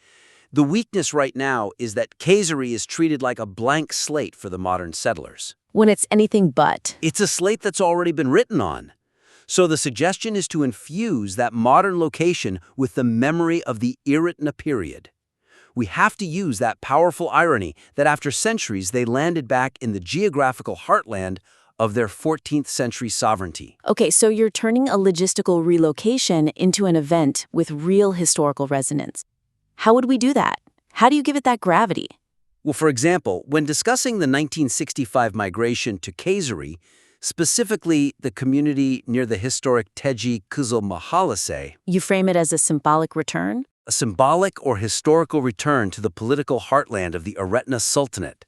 The weakness right now is that Kayseri is treated like a blank slate for the modern settlers. When it's anything but. It's a slate that's already been written on. So the suggestion is to infuse that modern location with the memory of the Eretna period. We have to use that powerful irony that after centuries they landed back in the geographical heartland of their 14th century sovereignty. Okay, so you're turning a logistical relocation into an event with real historical resonance. How would we do that? How do you give it that gravity? Well, for example, when discussing the 1965 migration to Kayseri, specifically the community near the historic Teji Kızıl Mahallesi, you frame it as a symbolic return? A symbolic or historical return to the political heartland of the Eretna Sultanate.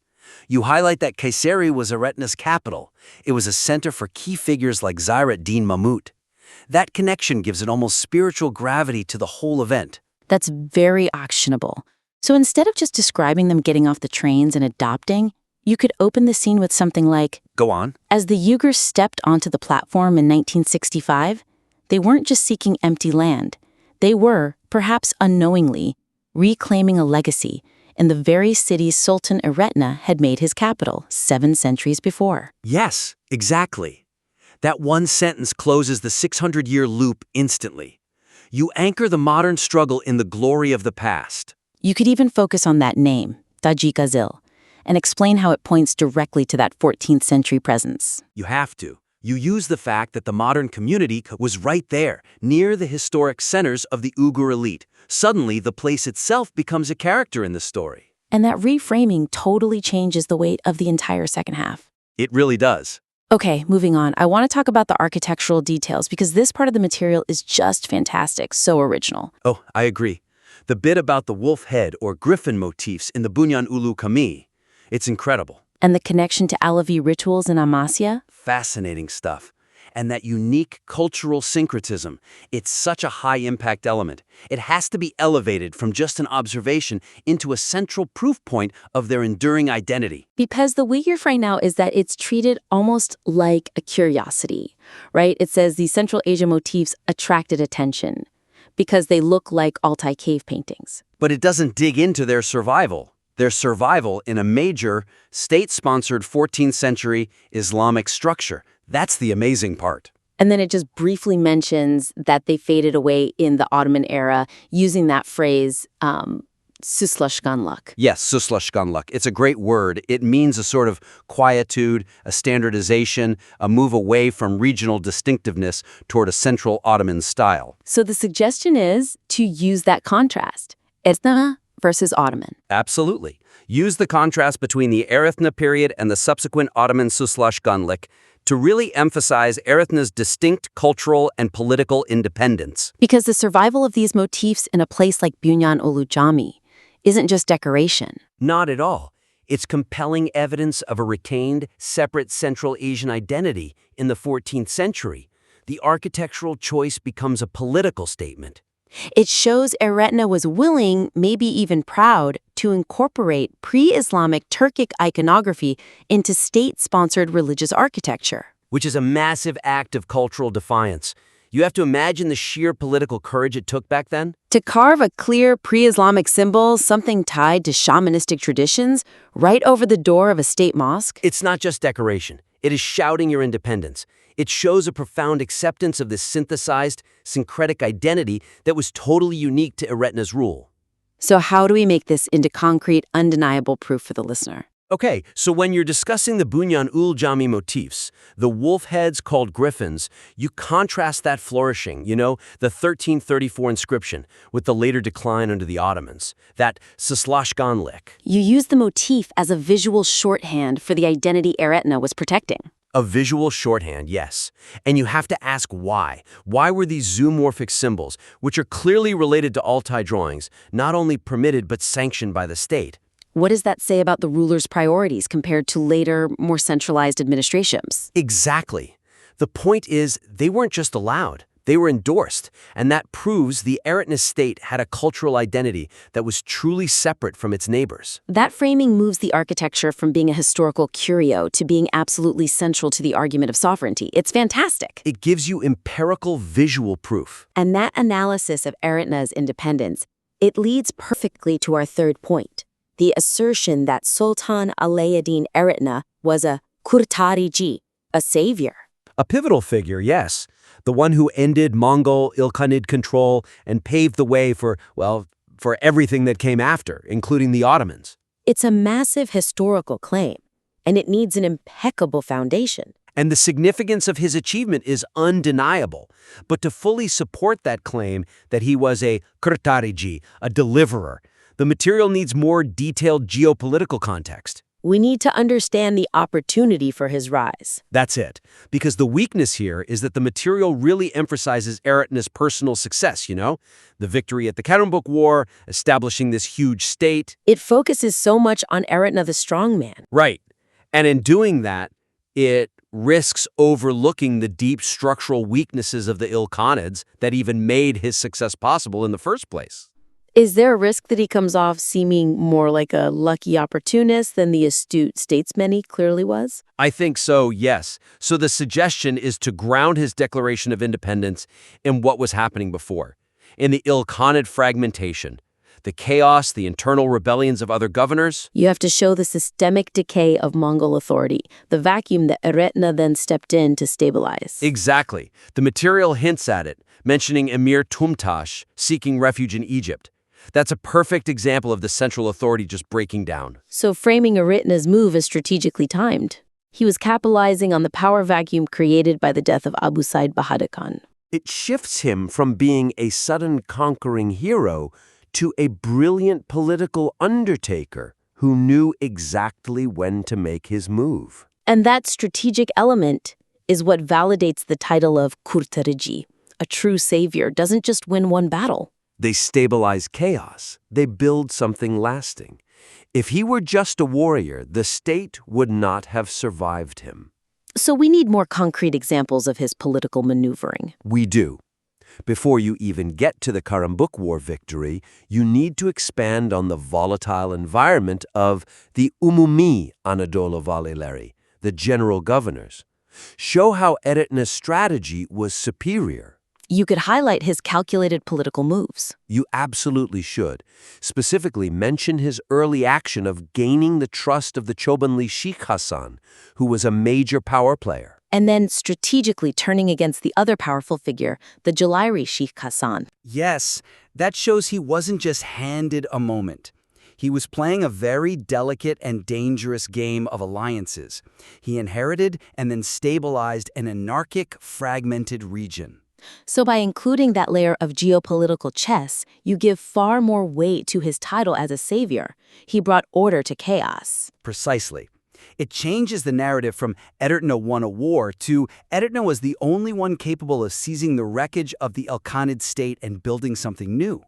You highlight that Kayseri was Eretna's capital. It was a center for key figures like Zahir-ad-Din Mahmud. That connection gives an almost spiritual gravity to the whole event. That's very actionable. So instead of just describing them getting off the trains and adopting, you could open the scene with something like, go on. As the Uyghurs stepped onto the platform in 1965, they weren't just seeking empty land. They were, perhaps unknowingly, reclaiming a legacy in the very city Sultan Eretna had made his capital 7 centuries before. Yes, exactly. That one sentence closes the 600-year loop instantly. You anchor the modern struggle in the glory of the past. You could even focus on that name, Teji Kızıl, and explain how it points directly to that 14th century presence. You have to. You use the fact that the modern community was right there, near the historic centers of the Uyghur elite. Suddenly, the place itself becomes a character in the story. And that reframing totally changes the weight of the entire second half. It really does. Okay, moving on. I want to talk about the architectural details because this part of the material is just fantastic, so original. Oh, I agree. The bit about the wolf head or griffin motifs in the Bunyan Ulu Kami, it's incredible. And the connection to Alevi rituals in Amasya? Fascinating stuff. And that unique cultural syncretism, it's such a high-impact element. It has to be elevated from just an observation into a central proof point of their enduring identity. Because the Uyghur right now is that it's treated almost like a curiosity, right? It says these Central Asia motifs attracted attention because they look like Altai cave paintings. But it doesn't dig into their survival in a major, state-sponsored 14th century Islamic structure. That's the amazing part. And then it just briefly mentions that they faded away in the Ottoman era using that phrase, suslaşkanlık. Yes, suslaşkanlık. It's a great word. It means a sort of quietude, a standardization, a move away from regional distinctiveness toward a central Ottoman style. So the suggestion is to use that contrast. Eretna versus Ottoman. Absolutely. Use the contrast between the Eretna period and the subsequent Ottoman suslaşkanlık to really emphasize Eretna's distinct cultural and political independence. Because the survival of these motifs in a place like Bunyan Ulu Cami isn't just decoration. Not at all. It's compelling evidence of a retained, separate Central Asian identity in the 14th century. the architectural choice becomes a political statement. It shows Eretna was willing, maybe even proud, to incorporate pre-Islamic Turkic iconography into state-sponsored religious architecture. Which is a massive act of cultural defiance. You have to imagine the sheer political courage it took back then. To carve a clear pre-Islamic symbol, something tied to shamanistic traditions, right over the door of a state mosque. It's not just decoration. It is shouting your independence. It shows a profound acceptance of this synthesized, syncretic identity that was totally unique to Eretna's rule. So how do we make this into concrete, undeniable proof for the listener? Okay, so when you're discussing the Bunyan ul Jami motifs, the wolf heads called griffins, you contrast that flourishing, the 1334 inscription, with the later decline under the Ottomans, that Sıslashganlık. You use the motif as a visual shorthand for the identity Eretna was protecting. A visual shorthand, yes. And you have to ask why. Why were these zoomorphic symbols, which are clearly related to Altai drawings, not only permitted but sanctioned by the state? What does that say about the ruler's priorities compared to later, more centralized administrations? Exactly. The point is, they weren't just allowed. They were endorsed. And that proves the Eretna state had a cultural identity that was truly separate from its neighbors. That framing moves the architecture from being a historical curio to being absolutely central to the argument of sovereignty. It's fantastic. It gives you empirical visual proof. And that analysis of Eretna's independence, it leads perfectly to our third point. The assertion that Sultan Alauddin Eretna was a kurtarıcı, a savior. A pivotal figure, yes. The one who ended Mongol Ilkhanid control and paved the way for everything that came after, including the Ottomans. It's a massive historical claim, and it needs an impeccable foundation. And the significance of his achievement is undeniable. But to fully support that claim that he was a kurtarıcı, a deliverer, the material needs more detailed geopolitical context. We need to understand the opportunity for his rise. That's it. Because the weakness here is that the material really emphasizes Eretna's personal success, the victory at the Karambuk War, establishing this huge state. It focuses so much on Eretna the strongman. Right. And in doing that, it risks overlooking the deep structural weaknesses of the Ilkhanids that even made his success possible in the first place. Is there a risk that he comes off seeming more like a lucky opportunist than the astute statesman he clearly was? I think so, yes. So the suggestion is to ground his declaration of independence in what was happening before, in the Ilkhanid fragmentation, the chaos, the internal rebellions of other governors. You have to show the systemic decay of Mongol authority, the vacuum that Eretna then stepped in to stabilize. Exactly. The material hints at it, mentioning Emir Tumtash seeking refuge in Egypt. That's a perfect example of the central authority just breaking down. So framing Eretna's move is strategically timed. He was capitalizing on the power vacuum created by the death of Abu Said Bahadur Khan. It shifts him from being a sudden conquering hero to a brilliant political undertaker who knew exactly when to make his move. And that strategic element is what validates the title of kurtarıcı. A true savior doesn't just win one battle. They stabilize chaos. They build something lasting. If he were just a warrior, the state would not have survived him. So we need more concrete examples of his political maneuvering. We do. Before you even get to the Karambuk War victory, you need to expand on the volatile environment of the Umumi Anadolu Valileri, the general governors. Show how Eretna's strategy was superior. You could highlight his calculated political moves. You absolutely should. Specifically mention his early action of gaining the trust of the Chobanli Sheikh Hassan, who was a major power player. And then strategically turning against the other powerful figure, the Jalairi Sheikh Hassan. Yes, that shows he wasn't just handed a moment. He was playing a very delicate and dangerous game of alliances. He inherited and then stabilized an anarchic, fragmented region. So by including that layer of geopolitical chess, you give far more weight to his title as a savior. He brought order to chaos. Precisely. It changes the narrative from Eretna won a war to Eretna was the only one capable of seizing the wreckage of the Ilkhanid state and building something new.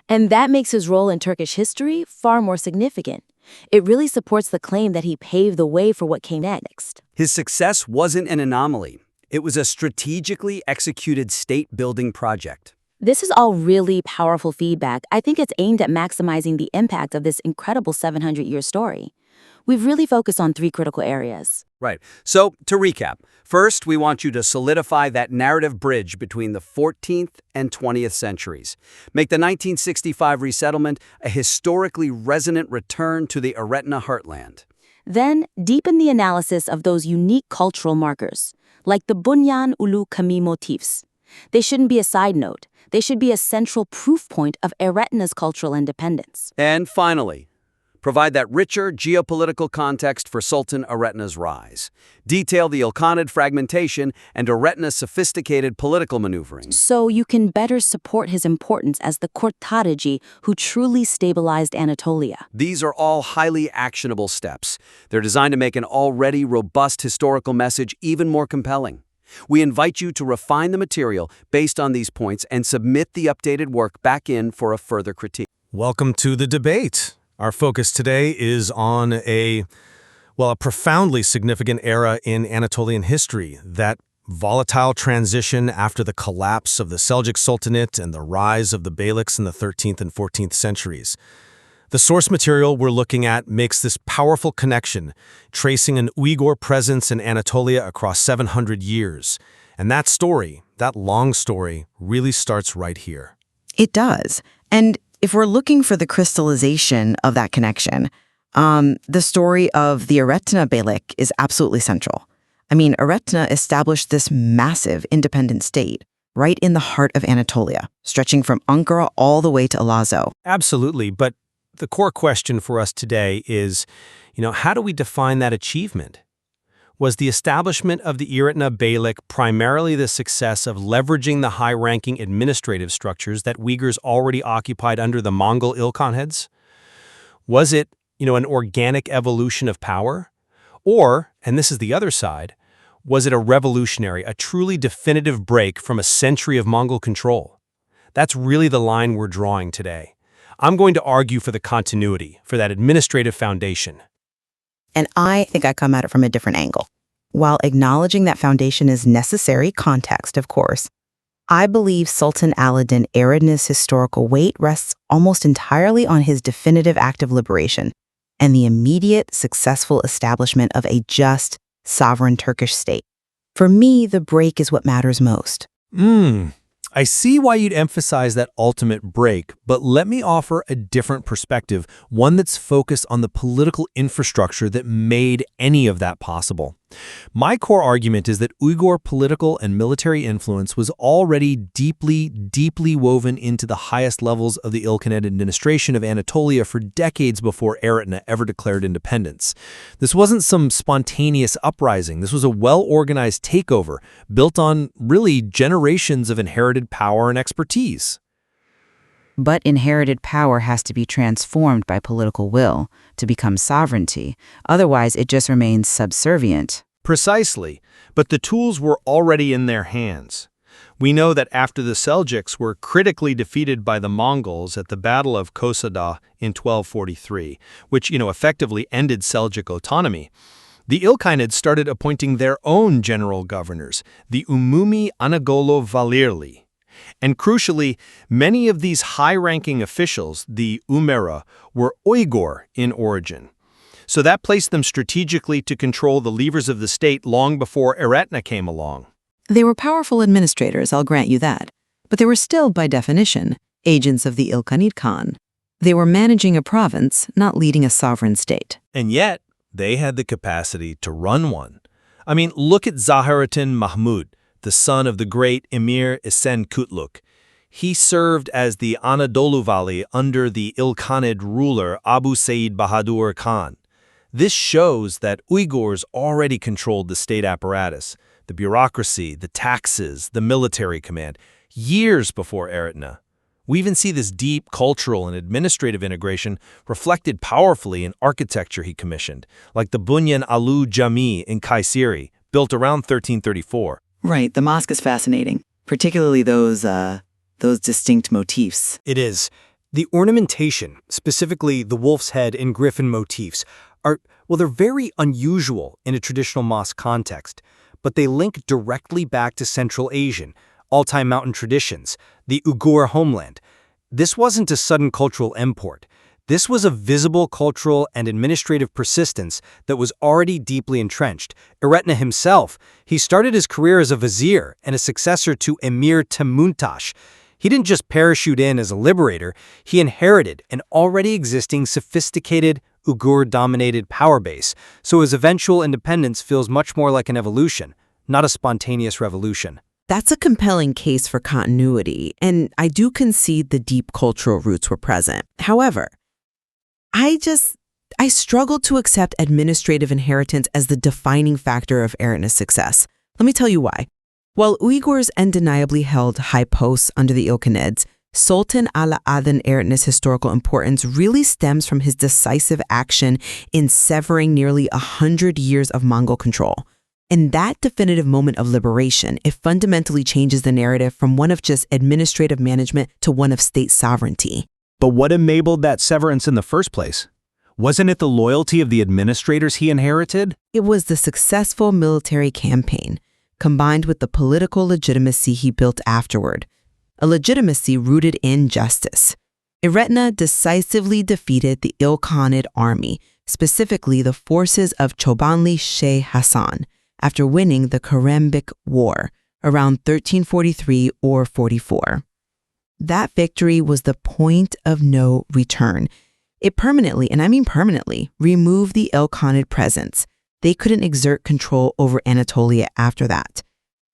And that makes his role in Turkish history far more significant. It really supports the claim that he paved the way for what came next. His success wasn't an anomaly. It was a strategically executed state-building project. This is all really powerful feedback. I think it's aimed at maximizing the impact of this incredible 700-year story. We've really focused on 3 critical areas. Right. So, to recap, first, we want you to solidify that narrative bridge between the 14th and 20th centuries. Make the 1965 resettlement a historically resonant return to the Eretna heartland. Then, deepen the analysis of those unique cultural markers, like the Bunyan Ulu Kami motifs. They shouldn't be a side note. They should be a central proof point of Eretna's cultural independence. And finally, provide that richer geopolitical context for Sultan Eretna's rise. Detail the Ilkhanid fragmentation and Eretna's sophisticated political maneuvering. So you can better support his importance as the Kurtariji who truly stabilized Anatolia. These are all highly actionable steps. They're designed to make an already robust historical message even more compelling. We invite you to refine the material based on these points and submit the updated work back in for a further critique. Welcome to the debate. Our focus today is on a profoundly significant era in Anatolian history, that volatile transition after the collapse of the Seljuk Sultanate and the rise of the Beyliks in the 13th and 14th centuries. The source material we're looking at makes this powerful connection, tracing an Uyghur presence in Anatolia across 700 years. And that story, that long story, really starts right here. It does. And if we're looking for the crystallization of that connection, the story of the Eretna Beylik is absolutely central. I mean, Eretna established this massive independent state right in the heart of Anatolia, stretching from Ankara all the way to Alazo. Absolutely, but the core question for us today is, how do we define that achievement? Was the establishment of the Eretna Beylik primarily the success of leveraging the high-ranking administrative structures that Uyghurs already occupied under the Mongol Ilkhanheads? Was it, an organic evolution of power? Or, and this is the other side, was it a revolutionary, a truly definitive break from a century of Mongol control? That's really the line we're drawing today. I'm going to argue for the continuity, for that administrative foundation. And I think I come at it from a different angle. While acknowledging that foundation is necessary context, of course, I believe Sultan Al-Adin Eretna's historical weight rests almost entirely on his definitive act of liberation and the immediate, successful establishment of a just, sovereign Turkish state. For me, the break is what matters most. I see why you'd emphasize that ultimate break, but let me offer a different perspective, one that's focused on the political infrastructure that made any of that possible. My core argument is that Uyghur political and military influence was already deeply, deeply woven into the highest levels of the Ilkhanid administration of Anatolia for decades before Eretna ever declared independence. This wasn't some spontaneous uprising. This was a well-organized takeover built on, really, generations of inherited power and expertise. But inherited power has to be transformed by political will to become sovereignty. Otherwise, it just remains subservient. Precisely, but the tools were already in their hands. We know that after the Seljuks were critically defeated by the Mongols at the Battle of Kosada in 1243, which, effectively ended Seljuk autonomy, the Ilkhanids started appointing their own general governors, the Umumi Anagolo Valirli. And crucially, many of these high-ranking officials, the Umera, were Uyghur in origin. So that placed them strategically to control the levers of the state long before Eretna came along. They were powerful administrators, I'll grant you that. But they were still, by definition, agents of the Ilkhanid Khan. They were managing a province, not leading a sovereign state. And yet, they had the capacity to run one. I mean, look at Zahiruddin Mahmud, the son of the great Emir Esen Kutluk. He served as the Anadolu Vali under the Ilkhanid ruler Abu Said Bahadur Khan. This shows that Uyghurs already controlled the state apparatus, the bureaucracy, the taxes, the military command, years before Eretna. We even see this deep cultural and administrative integration reflected powerfully in architecture he commissioned, like the Bunyan Alu Jami in Kayseri, built around 1334. Right, the mosque is fascinating, particularly those distinct motifs. It is. The ornamentation, specifically the wolf's head and griffin motifs, they're very unusual in a traditional mosque context, but they link directly back to Central Asian, Altai mountain traditions, the Uyghur homeland. This wasn't a sudden cultural import. This was a visible cultural and administrative persistence that was already deeply entrenched. Eretna himself, he started his career as a vizier and a successor to Emir Temuntash. He didn't just parachute in as a liberator, he inherited an already existing sophisticated Uyghur-dominated power base, so his eventual independence feels much more like an evolution, not a spontaneous revolution. That's a compelling case for continuity, and I do concede the deep cultural roots were present. However, I struggle to accept administrative inheritance as the defining factor of Eretna's success. Let me tell you why. While Uyghurs undeniably held high posts under the Ilkhanids, Sultan Ala-Adin Eretna's historical importance really stems from his decisive action in severing nearly 100 years of Mongol control. In that definitive moment of liberation, it fundamentally changes the narrative from one of just administrative management to one of state sovereignty. But what enabled that severance in the first place? Wasn't it the loyalty of the administrators he inherited? It was the successful military campaign, combined with the political legitimacy he built afterward, a legitimacy rooted in justice. Eretna decisively defeated the Ilkhanid army, specifically the forces of Chobanli Sheh Hassan, after winning the Karembik War around 1343 or 44. That victory was the point of no return. It permanently, and I mean permanently, removed the Ilkhanid presence. They couldn't exert control over Anatolia after that.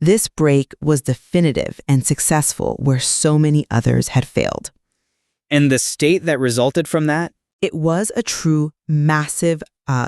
This break was definitive and successful where so many others had failed. And the state that resulted from that? It was a true, massive,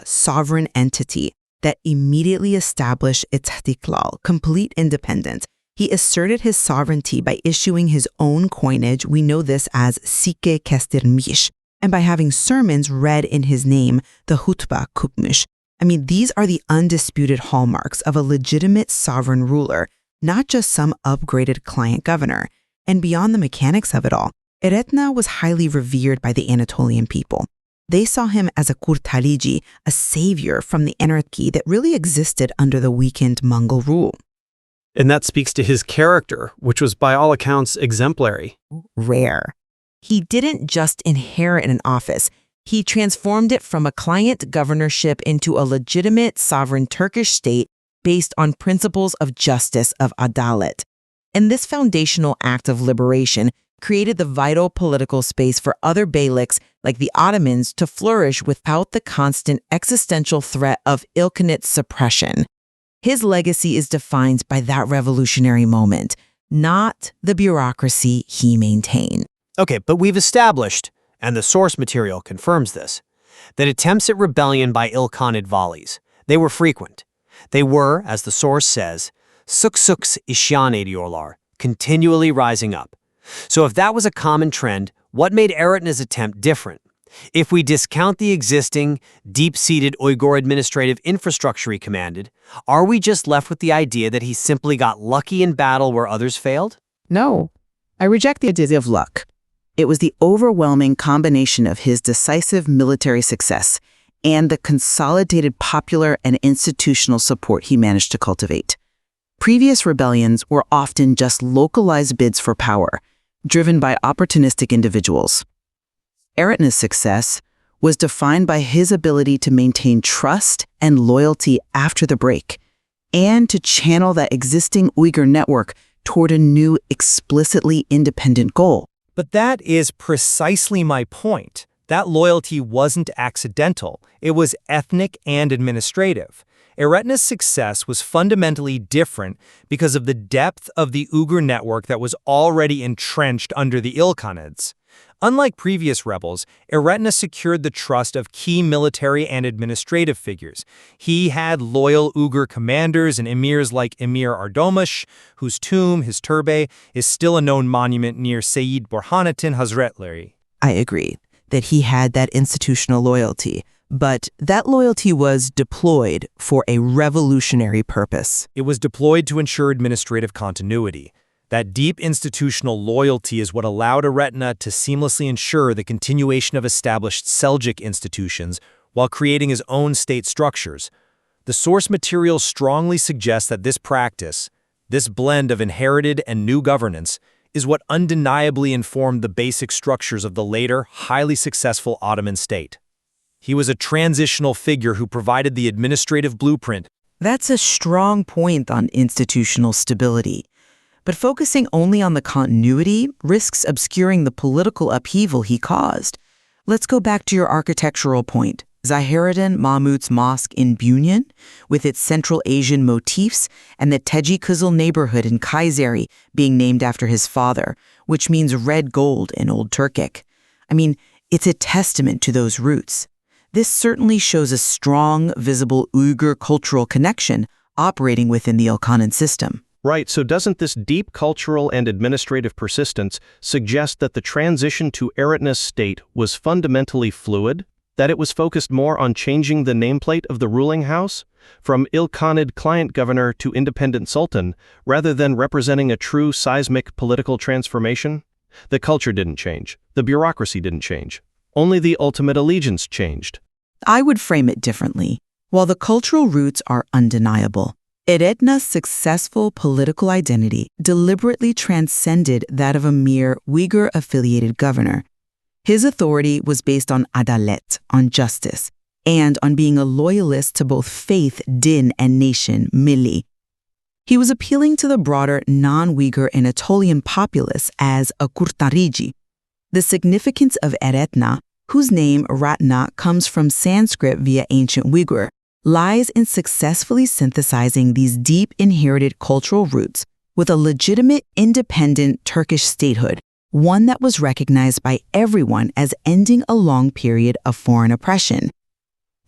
sovereign entity that immediately established its istiqlal, complete independence. He asserted his sovereignty by issuing his own coinage, we know this as Sikke Kestirmish, and by having sermons read in his name, the Hutba Kupmush. I mean, these are the undisputed hallmarks of a legitimate sovereign ruler, not just some upgraded client governor. And beyond the mechanics of it all, Eretna was highly revered by the Anatolian people. They saw him as a kurtaliji, a savior from the anarchy that really existed under the weakened Mongol rule. And that speaks to his character, which was by all accounts exemplary. Rare. He didn't just inherit an office. He transformed it from a client governorship into a legitimate sovereign Turkish state based on principles of justice of adalet. And this foundational act of liberation created the vital political space for other beyliks like the Ottomans to flourish without the constant existential threat of Ilkhanid suppression. His legacy is defined by that revolutionary moment, not the bureaucracy he maintained. Okay, but we've established, and the source material confirms this, that attempts at rebellion by Ilkhanid volleys, they were frequent. They were, as the source says, suk-suks isyan ediyorlar, continually rising up. So if that was a common trend, what made Eretna's attempt different? If we discount the existing, deep-seated Uyghur administrative infrastructure he commanded, are we just left with the idea that he simply got lucky in battle where others failed? No, I reject the idea of luck. It was the overwhelming combination of his decisive military success and the consolidated popular and institutional support he managed to cultivate. Previous rebellions were often just localized bids for power, driven by opportunistic individuals. Eretna's success was defined by his ability to maintain trust and loyalty after the break, and to channel that existing Uyghur network toward a new, explicitly independent goal. But that is precisely my point. That loyalty wasn't accidental. It was ethnic and administrative. Eretna's success was fundamentally different because of the depth of the Uyghur network that was already entrenched under the Ilkhanids. Unlike previous rebels, Eretna secured the trust of key military and administrative figures. He had loyal Uyghur commanders and emirs like Emir Ardomush, whose tomb, his turbe, is still a known monument near Sayyid Burhanuddin Hazretleri. I agree that he had that institutional loyalty, but that loyalty was deployed for a revolutionary purpose. It was deployed to ensure administrative continuity. That deep institutional loyalty is what allowed Eretna to seamlessly ensure the continuation of established Seljuk institutions while creating his own state structures. The source material strongly suggests that this practice, this blend of inherited and new governance, is what undeniably informed the basic structures of the later, highly successful Ottoman state. He was a transitional figure who provided the administrative blueprint. That's a strong point on institutional stability. But focusing only on the continuity risks obscuring the political upheaval he caused. Let's go back to your architectural point. Zahireddin Mahmud's mosque in Bunyan, with its Central Asian motifs, and the Teji Kızıl neighborhood in Kayseri being named after his father, which means red gold in Old Turkic. I mean, it's a testament to those roots. This certainly shows a strong, visible Uyghur cultural connection operating within the Ilkhanid system. Right, so doesn't this deep cultural and administrative persistence suggest that the transition to Eretna's state was fundamentally fluid? That it was focused more on changing the nameplate of the ruling house, from Ilkhanid client governor to independent sultan, rather than representing a true seismic political transformation? The culture didn't change. The bureaucracy didn't change. Only the ultimate allegiance changed. I would frame it differently. While the cultural roots are undeniable, Eretna's successful political identity deliberately transcended that of a mere Uyghur-affiliated governor. His authority was based on adalet, on justice, and on being a loyalist to both faith, din, and nation, milli. He was appealing to the broader non-Uyghur Anatolian populace as a kurtariji. The significance of Eretna, whose name Ratna comes from Sanskrit via ancient Uyghur, lies in successfully synthesizing these deep inherited cultural roots with a legitimate independent Turkish statehood, one that was recognized by everyone as ending a long period of foreign oppression.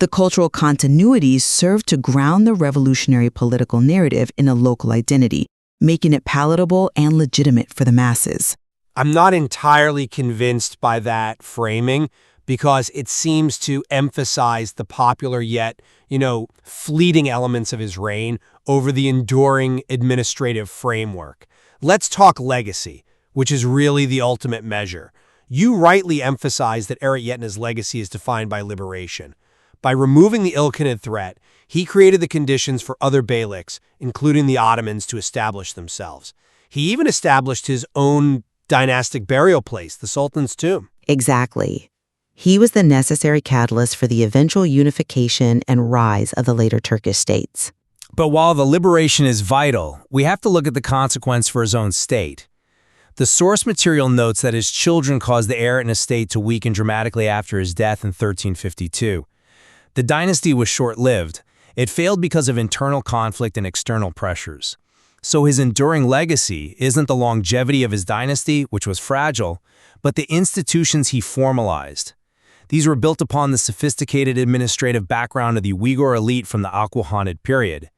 The cultural continuities served to ground the revolutionary political narrative in a local identity, making it palatable and legitimate for the masses. I'm not entirely convinced by that framing because it seems to emphasize the popular yet, fleeting elements of his reign over the enduring administrative framework. Let's talk legacy, which is really the ultimate measure. You rightly emphasize that Eretna's legacy is defined by liberation. By removing the Ilkhanid threat, he created the conditions for other Beyliks, including the Ottomans, to establish themselves. He even established his own dynastic burial place, the Sultan's tomb. Exactly. He was the necessary catalyst for the eventual unification and rise of the later Turkish states. But while the liberation is vital, we have to look at the consequence for his own state. The source material notes that his children caused the Eretna state to weaken dramatically after his death in 1352. The dynasty was short-lived. It failed because of internal conflict and external pressures. So his enduring legacy isn't the longevity of his dynasty, which was fragile, but the institutions he formalized. These were built upon the sophisticated administrative background of the Uyghur elite from the Almohadid period.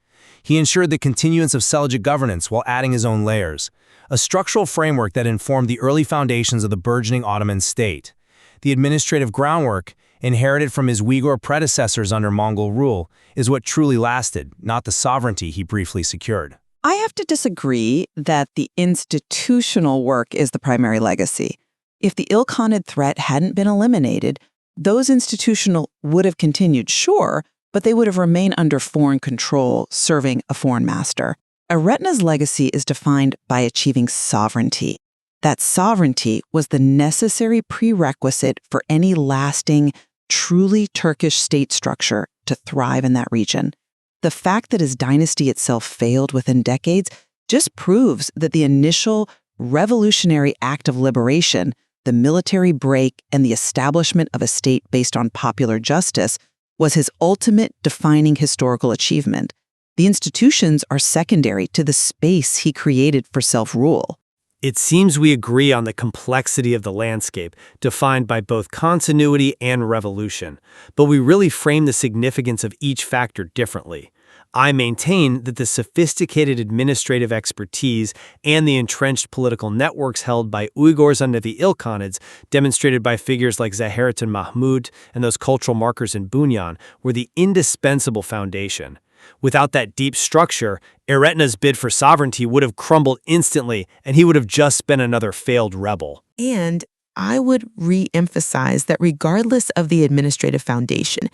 He ensured the continuance of Seljuk governance while adding his own layers, a structural framework that informed the early foundations of the burgeoning Ottoman state. The administrative groundwork, inherited from his Uyghur predecessors under Mongol rule, is what truly lasted, not the sovereignty he briefly secured. I have to disagree that the institutional work is the primary legacy. If the Ilkhanid threat hadn't been eliminated, those institutional would have continued, sure, but they would have remained under foreign control, serving a foreign master. Eretna's legacy is defined by achieving sovereignty. That sovereignty was the necessary prerequisite for any lasting, truly Turkish state structure to thrive in that region. The fact that his dynasty itself failed within decades just proves that the initial revolutionary act of liberation, the military break, and the establishment of a state based on popular justice was his ultimate defining historical achievement. The institutions are secondary to the space he created for self-rule. It seems we agree on the complexity of the landscape, defined by both continuity and revolution, but we really frame the significance of each factor differently. I maintain that the sophisticated administrative expertise and the entrenched political networks held by Uyghurs under the Ilkhanids, demonstrated by figures like Zahireddin Mahmud and those cultural markers in Bunyan, were the indispensable foundation. Without that deep structure, Eretna's bid for sovereignty would have crumbled instantly, and he would have just been another failed rebel. And I would re-emphasize that regardless of the administrative foundation,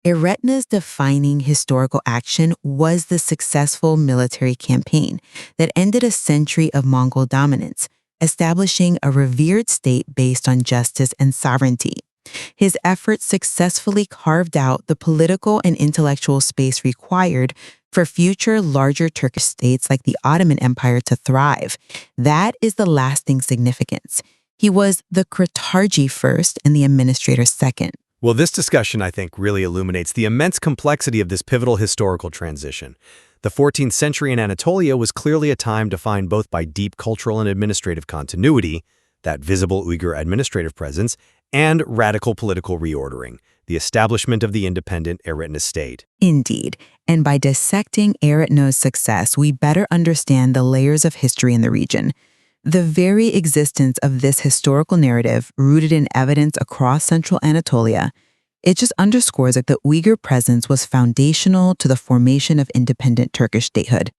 Eretna's defining historical action was the successful military campaign that ended a century of Mongol dominance, establishing a revered state based on justice and sovereignty. His efforts successfully carved out the political and intellectual space required for future larger Turkish states like the Ottoman Empire to thrive. That is the lasting significance. He was the Kratarji first and the administrator second. Well, this discussion, I think, really illuminates the immense complexity of this pivotal historical transition. The 14th century in Anatolia was clearly a time defined both by deep cultural and administrative continuity, that visible Uyghur administrative presence, and radical political reordering, the establishment of the independent Eretna state. Indeed, and by dissecting Eretna's success, we better understand the layers of history in the region. The very existence of this historical narrative, rooted in evidence across central Anatolia, it just underscores that the Uyghur presence was foundational to the formation of independent Turkish statehood.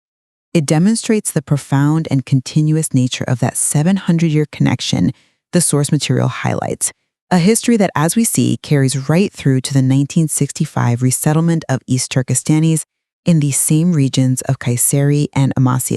It demonstrates the profound and continuous nature of that 700-year connection the source material highlights, a history that, as we see, carries right through to the 1965 resettlement of East Turkestanis in these same regions of Kayseri and Amasya.